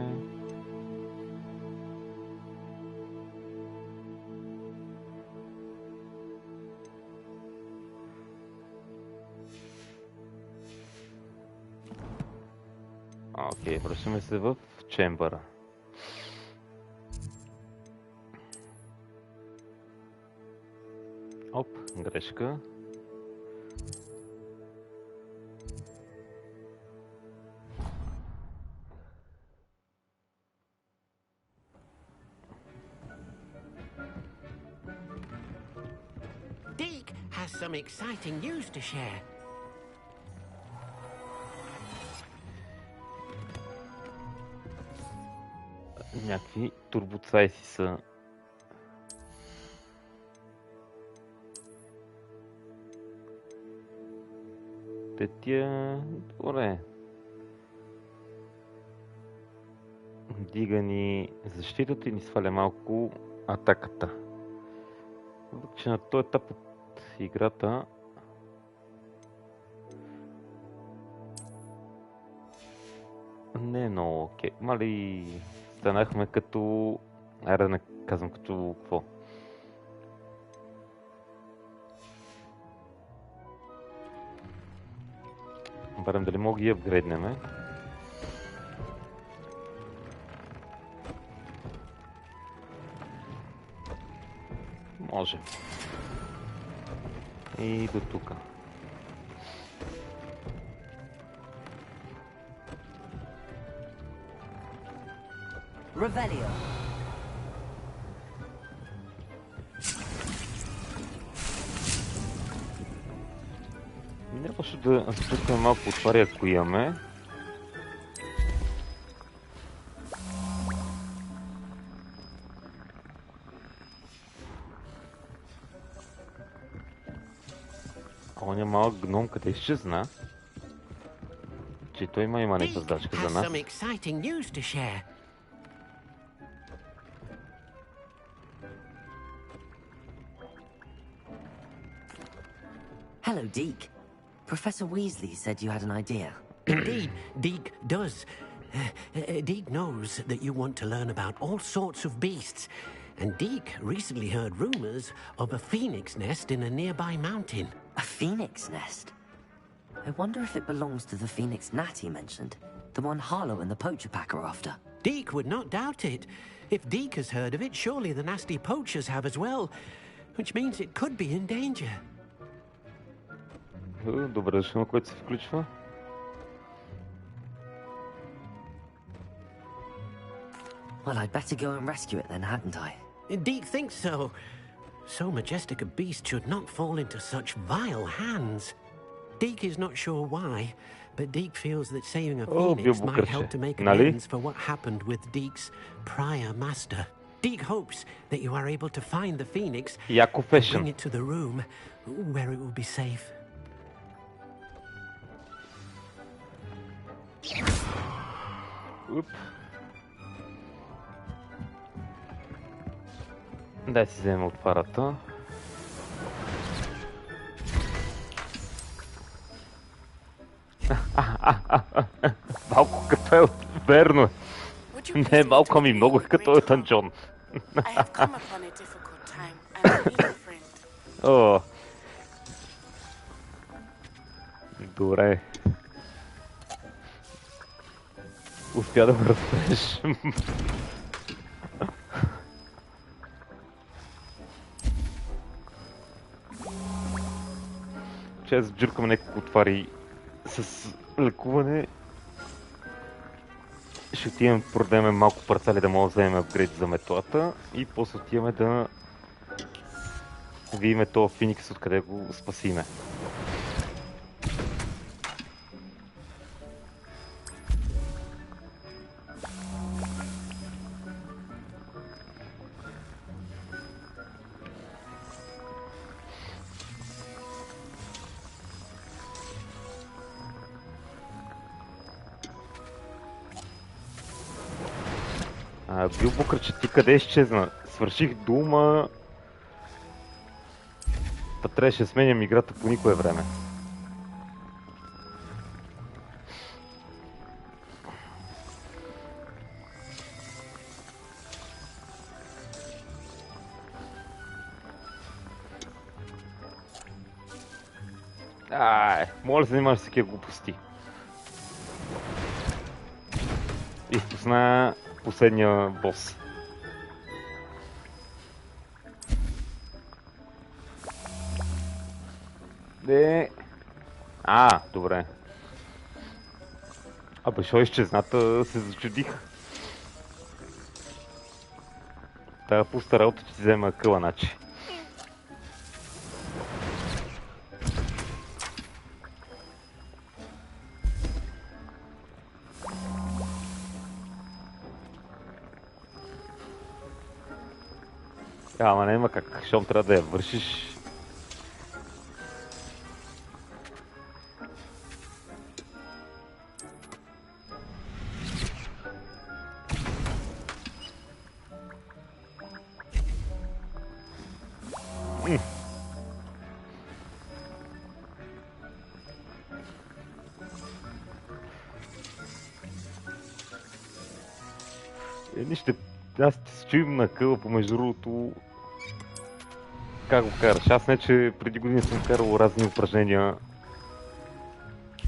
Окей, връщаме се в чембъра. Оп, грешка.
Deke has some exciting news to share.
Някакви турбоцайси са. Те тия... Добре. Дига ни защитата и ни сваля малко атаката. Въпреки че на този етап от играта не е много окей. Мали станахме като... Айде да не казвам като какво. Барем дали мога ги апгрейднеме. Може. И до тука.
Revelio.
Не лошо да спускаме малко отвари, ако имаме. Оня малък гном къде изчезна. Че той има някаква задачка за нас.
Hello, Deke. Professor Weasley said you had an idea.
Indeed, Deke does. Deke knows that you want to learn about all sorts of beasts, and Deke recently heard rumors of a phoenix nest in a nearby mountain.
A phoenix nest? I wonder if it belongs to the phoenix gnat he mentioned. The one Harlow and the poacher pack are after.
Deke would not doubt it. If Deke has heard of it, surely the nasty poachers have as well, which means it could be in danger.
Добре дошъл, който се включва.
Well, I'd better go and rescue it then, hadn't I?
Deke thinks so. So majestic a beast should not fall into such vile hands. Deke is not sure why, but Deke feels that saving a phoenix might help to make amends for what happened with Deke's prior master. Deke hopes that you are able to find the phoenix and bring it to the room where it will be safe.
Уп. Дай си вземем от парата. Малко като е верно. Не, малко ми много е като е танджон. О. Добре. Успя да ме разбереш. Че аз джуркам някакво отвари с лекуване. Ще отиваме продадеме малко парцали да мога да вземем апгрейд за метлата и после отиваме да видиме този Феникс, откъде го спасиме. Бил Букърче, ти къде изчезна? Свърших дума. Та трябваше да сменям играта по никое време. Моля да се занимаваш с такива глупости. Изпусна последния бос. Добре. Абе, шо изчезната, се зачудих. Тая пуста работа, че ти взема къла, начи. Ама няма как, щом трябва да я вършиш. Нищо, аз ти се чуем на къла, помежду другото. Как го караш? Аз не, че преди години съм карал разни упражнения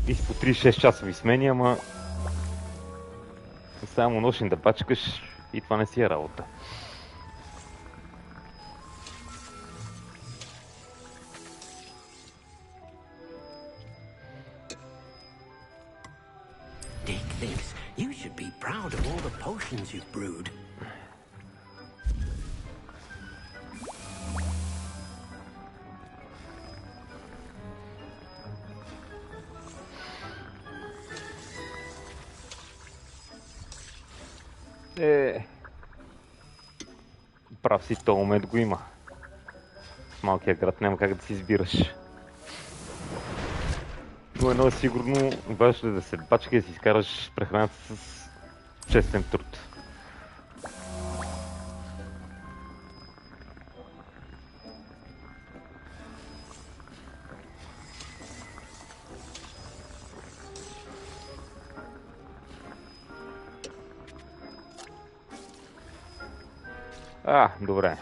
и по 3-6 часови смени, ама само нощен да бачкаш и това не си е работа.
Dick thinks you should be proud of all the potions you've brewed.
Прав си, този момент го има. В малкия град няма как да си избираш. Но едно е сигурно, важно е да се бачка и да си изкараш прехраната с честен труд. Добре.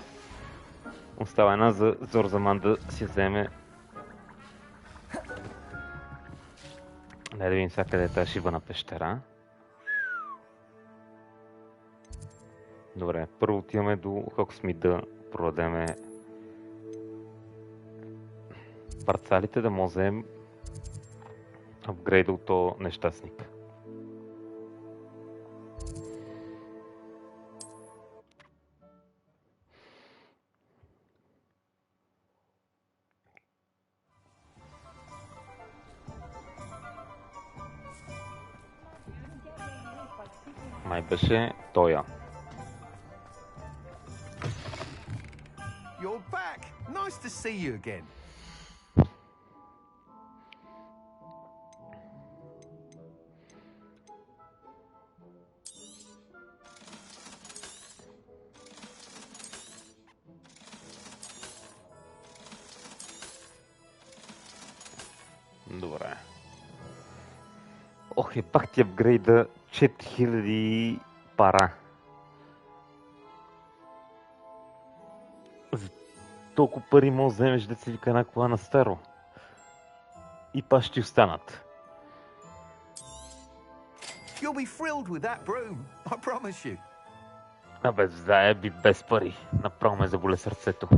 Остава една за Зорзаман да си вземе. Дай да видим сега къде е тази шибана пещера. Добре, първо отиваме до Хоксмит да продадеме парцалите, да можем апгрейда от този нещастник. Май беше тоя.
You're back. Nice to see you again.
Добре. Ох, пак ти апгрейда 4000 пара. За толкова пари може да вземеш да си вика една кола на старо. И па ще ти останат.
You'll be thrilled with that broom, I promise you.
Абе, заеби без пари. Направо ме заболе сърцето.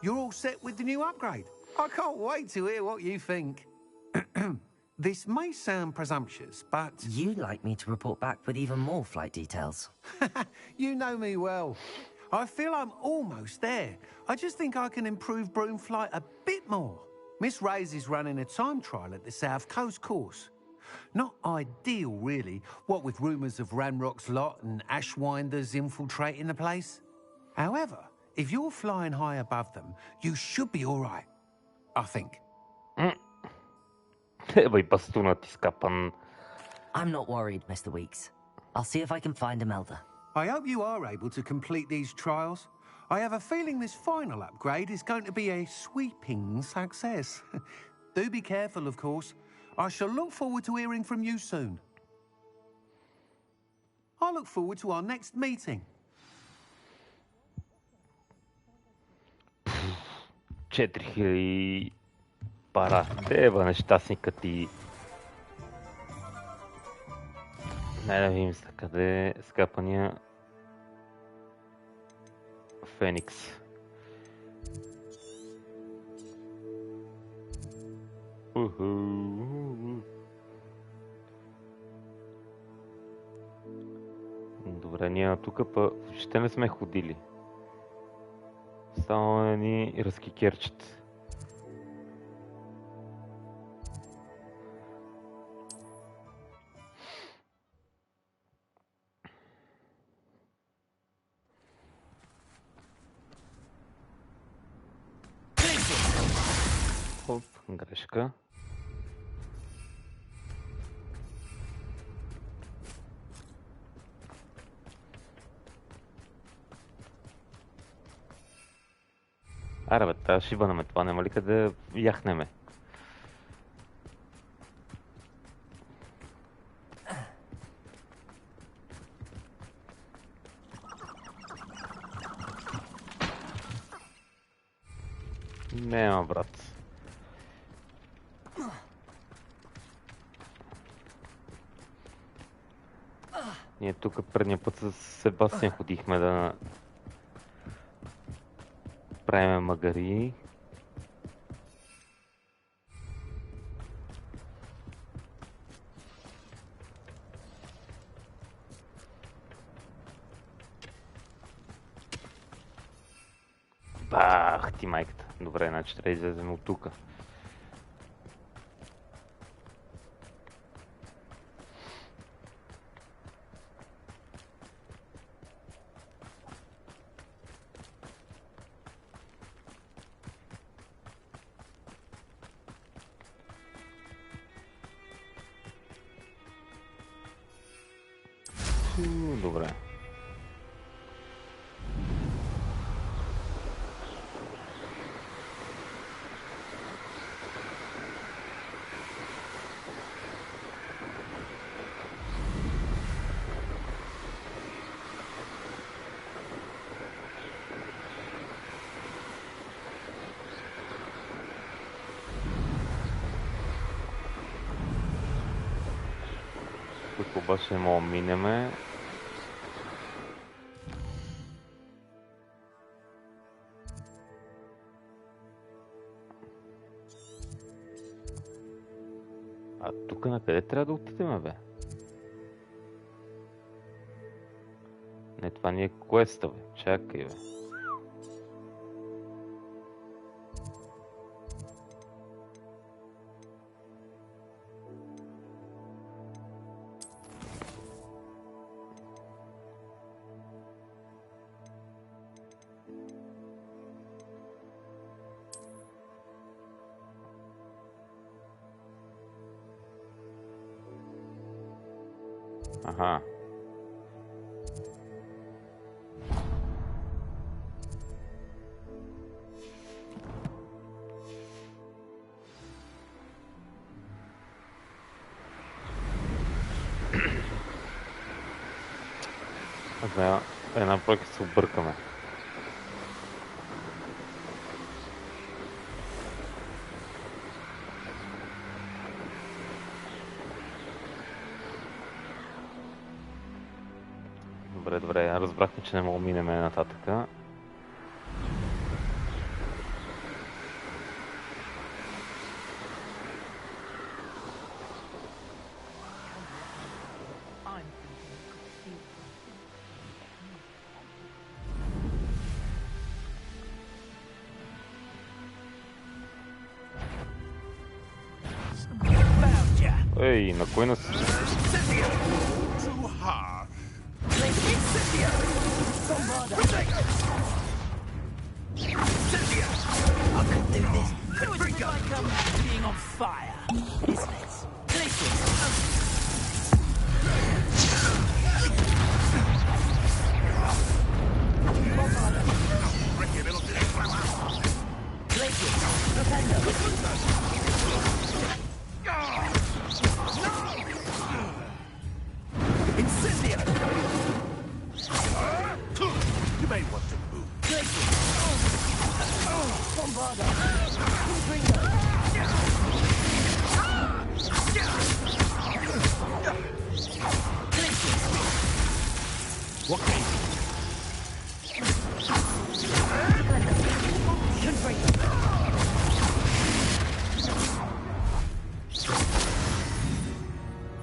You're all set with the new upgrade. I can't wait to hear what you think. This may sound presumptuous, but...
You'd like me to report back with even more flight details.
You know me well. I feel I'm almost there. I just think I can improve broom flight a bit more. Miss Ray's is running a time trial at the South Coast course. Not ideal, really, what with rumours of Ranrock's lot and Ashwinders infiltrating the place. However, if you're flying high above them, you should be all right. I think.
Бай, бастунът изкапан.
I'm not worried, Mr. Weeks. I'll see if I can find Imelda.
I hope you are able to complete these trials. I have a feeling this final upgrade is going to be a sweeping success. Do be careful, of course. I shall look forward to hearing from you soon. I look forward to our next meeting.
4000 пара. Дева нещастникът ти. Най-да видим за къде е скапания Феникс. Добре, ние тук въобще не сме ходили. Само едни разкикерчета. Оп, грешка. Аре бе, тази ще бъдем това, няма ли къде яхнеме? Няма, брат. Ние тук предния път с Себастиан ходихме да правим магари. Бах ти майката. Добре, значи трябва да излезем от тука. Добре. Тук обаче не мога да минеме. А тук на къде трябва да отидем, бе? Не, това ни е куестове. Чакай, бе. Ага. Зная, една бройка се объркаме. Добре, разбрахме, че не мога да минем нататъка. Ей, на кой нас...
You may want to move. What case?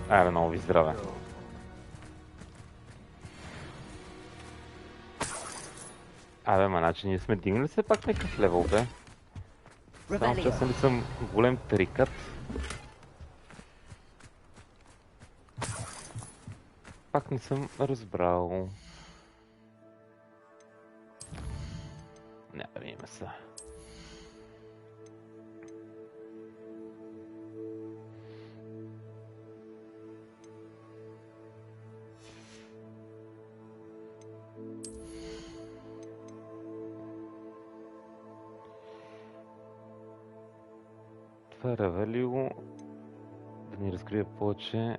Айде, много ви здраве. Абе, значи ние сме дигнали се пак някакъв левел, бе. Само че аз не съм голем тарикат. Пак не съм разбрал. Няма да видим сега. Това Ревелио да ни разкрие повече.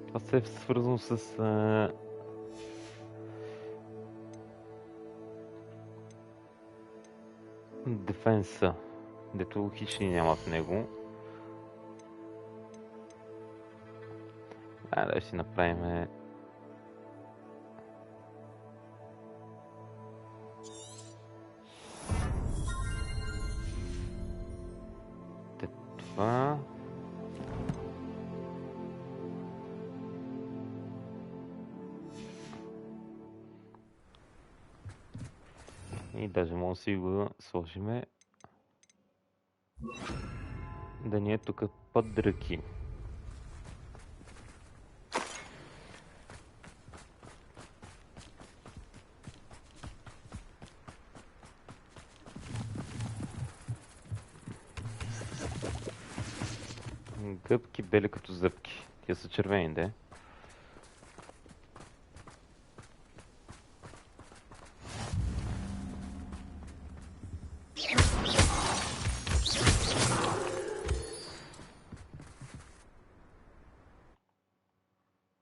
Това се е свързано с дефенса, дето хищни няма в него. Да си направим това. И даже може да си го сложиме да ни е тук под дръки. Гъбки бели като зъбки. Тия са червени, де.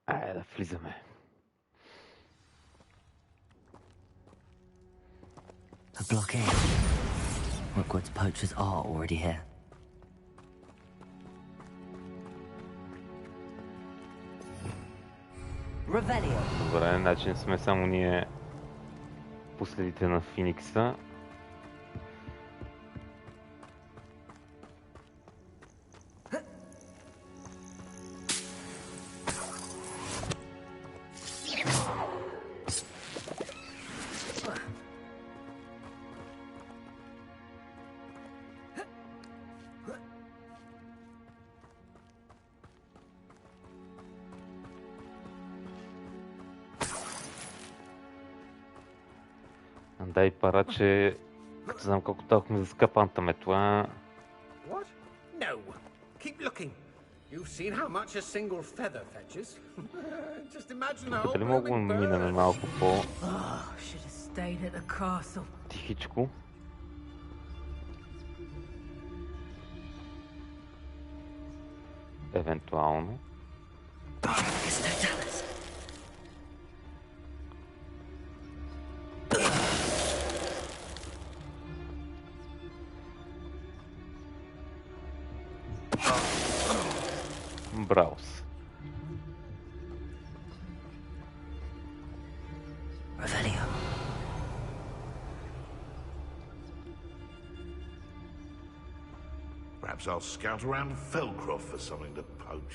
Айде да влизаме.
A blockade. Hogwarts poachers are already here.
Добре, значи сме само ние последите на Феникса. Дай пара, че като знам колко толкова за скъпанта ме това.
What? No. Keep looking. You've seen how much a single feather fetches. Just imagine the whole
Дали мога да минаме малко по-тихичко? Евентуално. Браус.
Perhaps I'll scout around Felcroft for something to poach.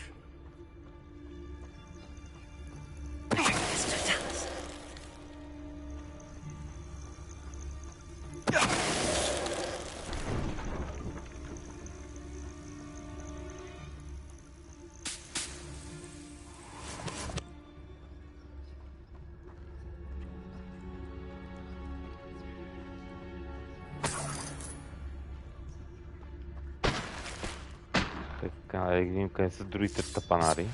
Така, да видим къде са другите тапанари.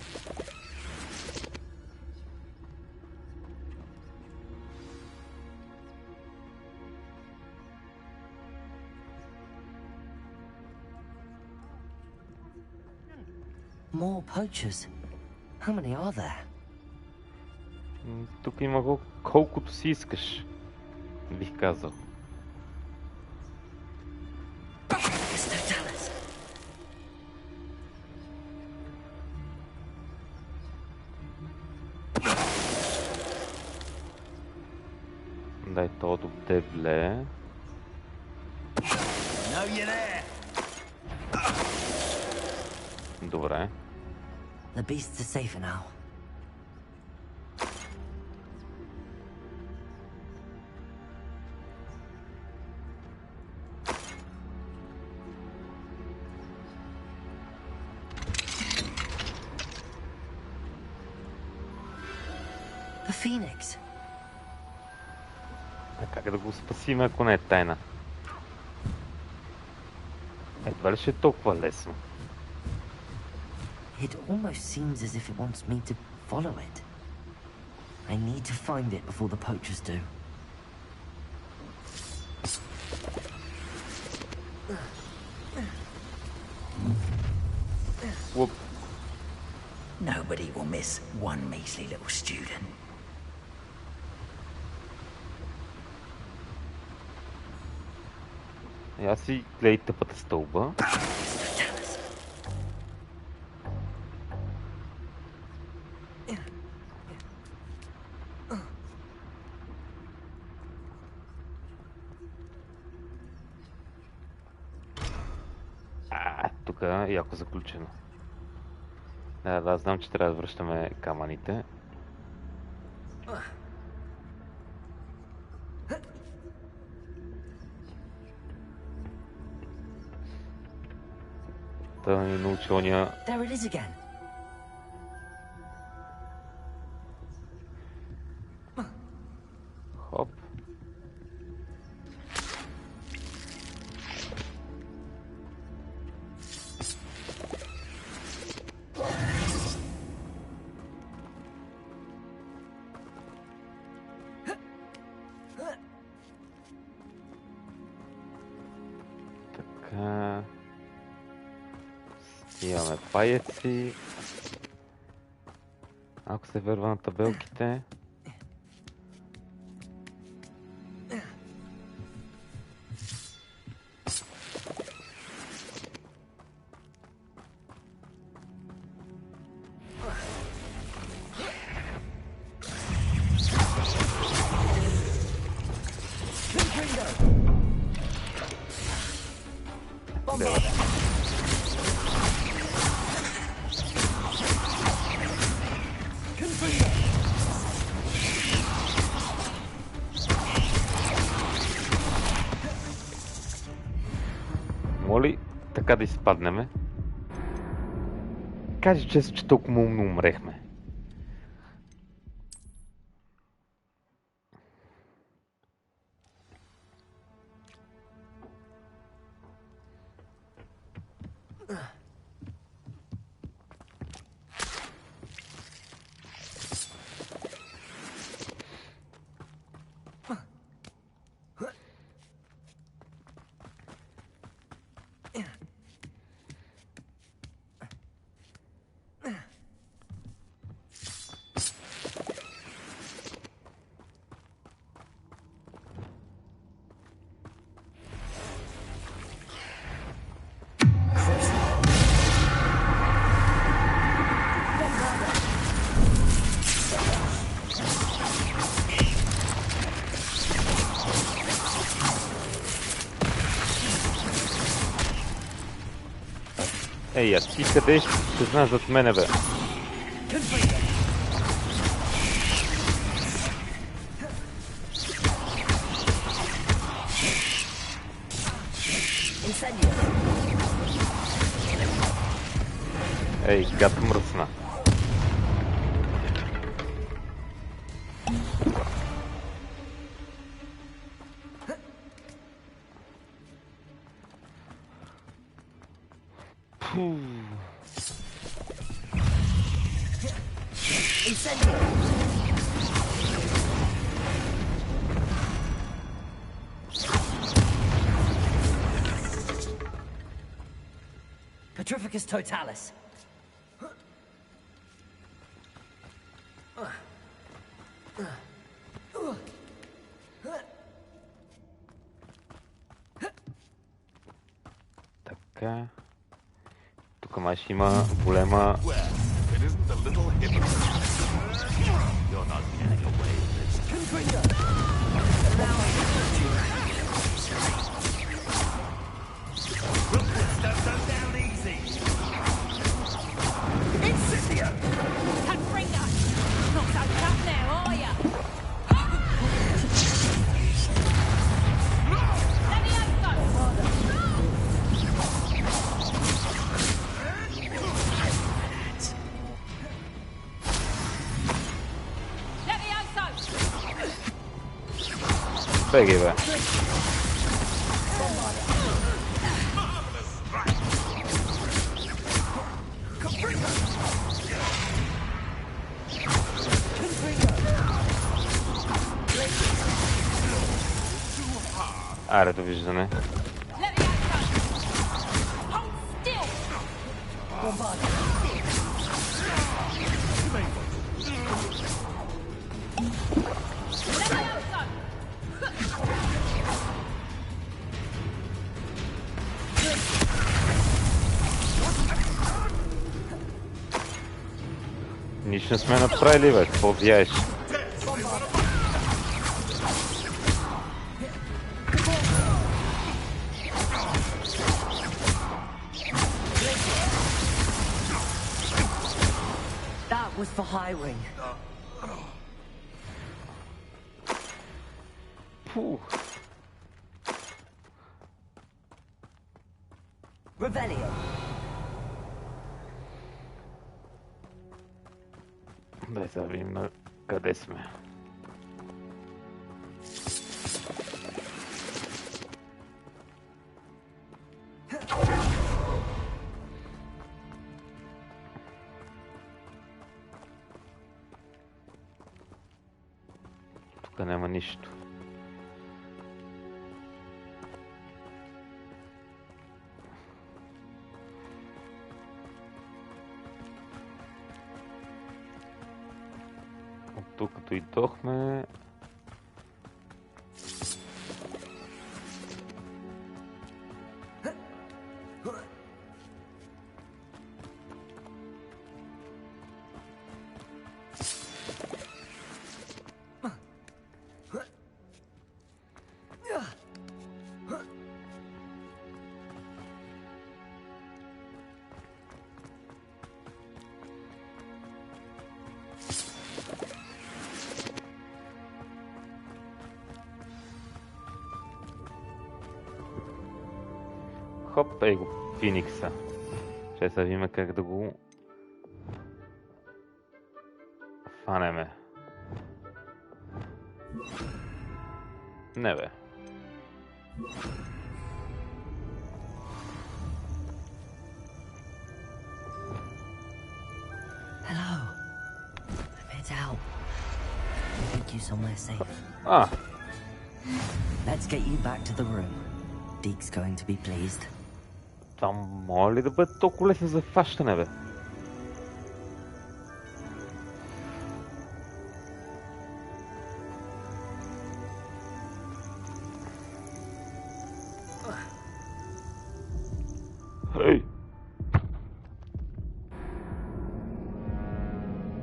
More poachers. How many are there?
Тук има колкото си искаш, бих казал. Дай то до дебле. Добре.
The beasts are safer now. The Phoenix.
А как да го спасим, ако не е тайна? Едва ли ще е толкова лесно?
It almost seems as if it wants me to follow it. I need to find it before the poachers do.
Whoop.
Nobody will miss one measly little student.
Я си гледай тъпата стълба. Тук е яко заключено. Да, знам, че трябва да връщаме камъните. Да ни научи ония...
There it is again.
Хоп. Така... Имаме паеци. Ако се върва на табелките. Моли така да изпаднеме. Кажи често, че толкова умно умрехме. Ей, а ти къде ще знаеш зад мене, бе? Ей, гад мръсна.
Petrificus totalis.
Така. Тук май ще има голема... Беги, бе. Аре, довиждане. Нищо не сме направили, бе, какво вияеш?
That was for hiring.
Фу.
Revelio.
Дай сега видим на къде сме. Тук няма нищо. Тук като идохме. Хоп, ей го Феникса. Ще сега видим как да го фанеме. Не бе.
Hello. I'm here to help. Take you somewhere safe.
Ah.
Let's get you back to the room. Deke's going to be pleased.
Това може ли да бъде толкова лесно за фащане, бе? Хей!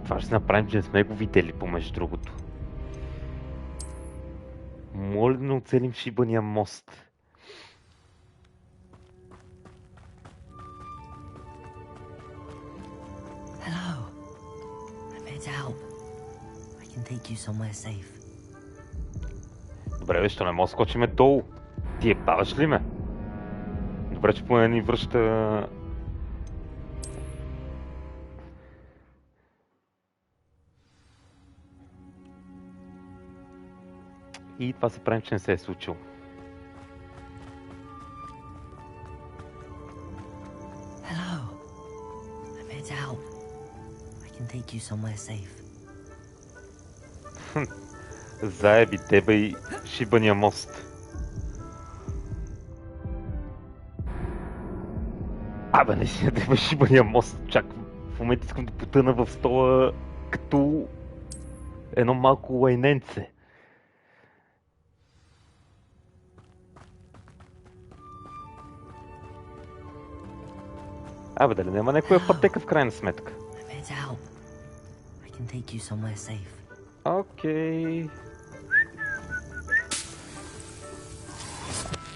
Това ще направим, че не сме го видели, помежду другото. Моля да не оцелим шибания мост. Добре, бе, що не мога скочиме долу? Ти е баваш ли ме? Добре, че поне ни връща... И това се правим, че не се е случило.
Get out. I can take you somewhere safe.
Заеби тебе и шибания мост. Абе, наистина тебе шибания мост. Чак, в момента искам да потъна в стола като едно малко лайненце. Абе, дали няма някоя пътека в крайна сметка? Окей.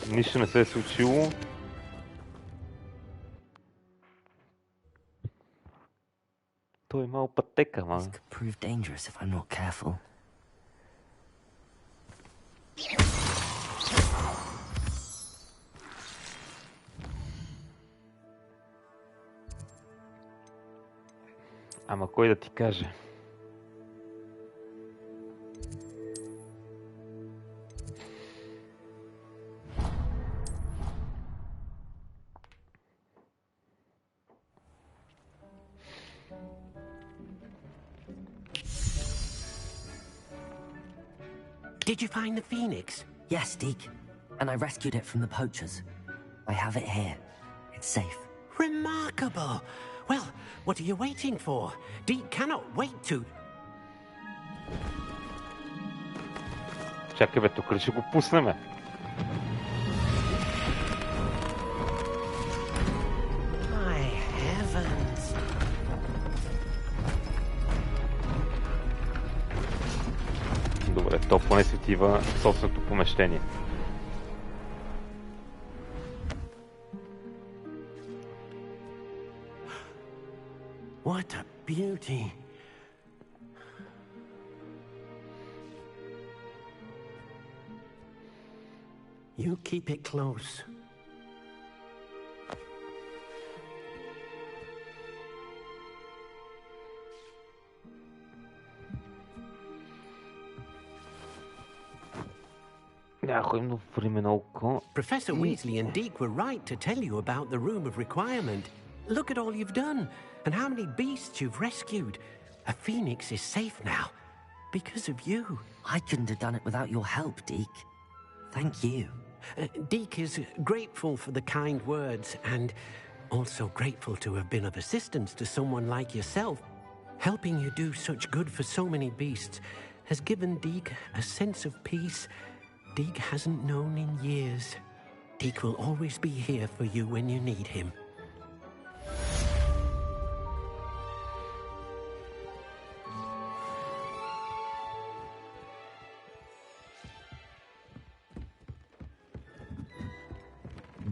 Нищо не се е случило. Той е малко пътека, ма. Ама кой да ти каже?
Did you find the Phoenix?
Yes, Deke. And I rescued it from the poachers. I have it here. It's safe.
Remarkable! Well, what are you waiting for? Deke cannot wait to...
Чакай бе, тук ли ще го пуснеме?
My heavens!
Добре, то поне си отива в собственото помещение.
What a beauty! You keep it close. Professor Weasley and Deke were right to tell you about the room of requirement. Look at all you've done, and how many beasts you've rescued. A phoenix is safe now, because of you.
I couldn't have done it without your help, Deke. Thank you.
Deke is grateful for the kind words, and also grateful to have been of assistance to someone like yourself. Helping you do such good for so many beasts has given Deke a sense of peace Deke hasn't known in years. Deke will always be here for you when you need him.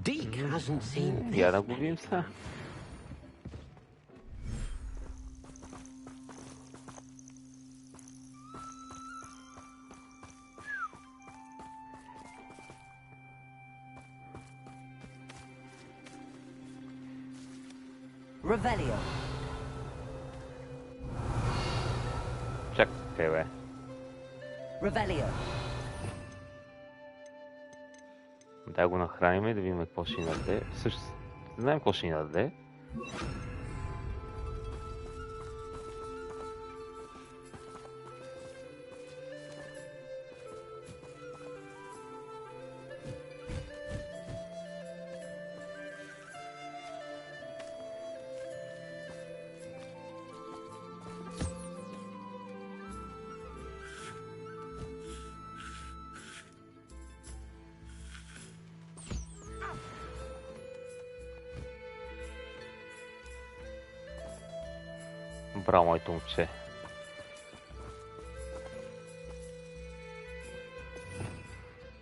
Deke hasn't seen this.
Я да го видим сега.
Revelio.
Чакай, бе.
Revelio.
Да го нахраним и да видим какво ще ни даде. Също знаем какво ще ни даде. Браво, моето момче.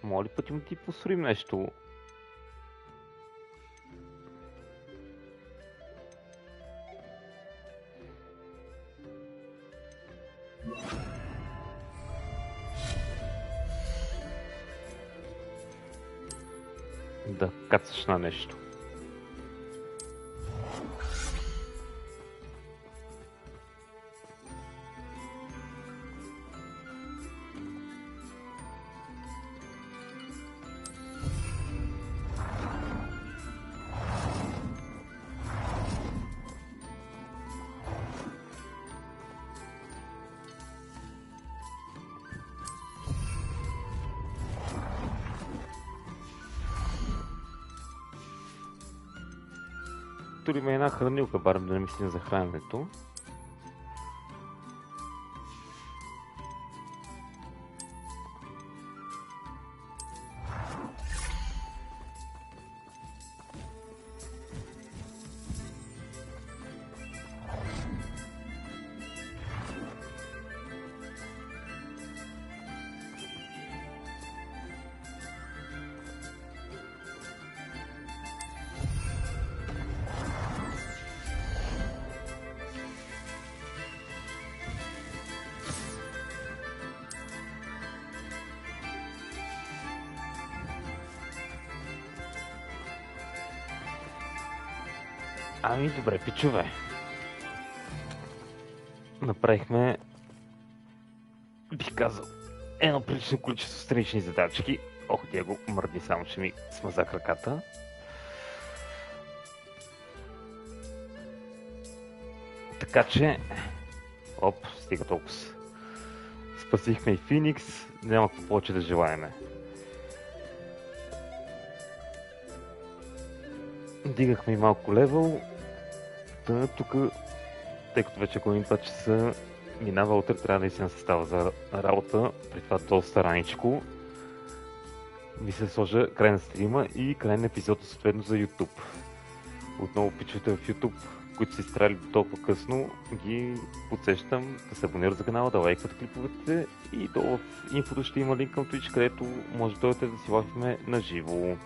Моля пъти му ти посорим нещо. Да кацаш на нещо. отворим една хранилка, барем да не мислим за храненето. Ами добре, пичове. Направихме, бих казал, едно прилично количество странични задачки. Ох, тя го мърдни, само че ми смазах ръката. Така че... Оп, стига толкова. Спасихме и Феникс, няма какво повече да желаеме. Дигахме и малко левел. Тук, тъй като вече един път часа минава утре, трябва да си състава за работа, при това доста раничко. Мисля да сложа край на стрима и край на епизода съответно за YouTube. Отново пичовете в YouTube, които са изтрали до толкова късно, ги подсещам да се абонират за канала, да лайкват клиповете и долу в инфото ще има линк към Twitch, където може да дойдете да си лайфаме на живо.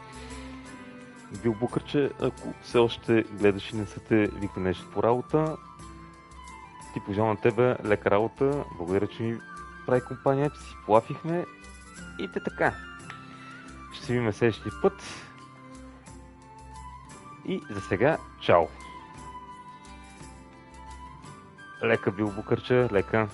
Билбукърче, ако все още гледаш и не са те викли нещо по работа, ти пожелавам на тебе лека работа, благодаря, че ми прави компания, че си полафихме и те така. Ще се видим следващия път и за сега, чао! Лека Билбукърче, лека!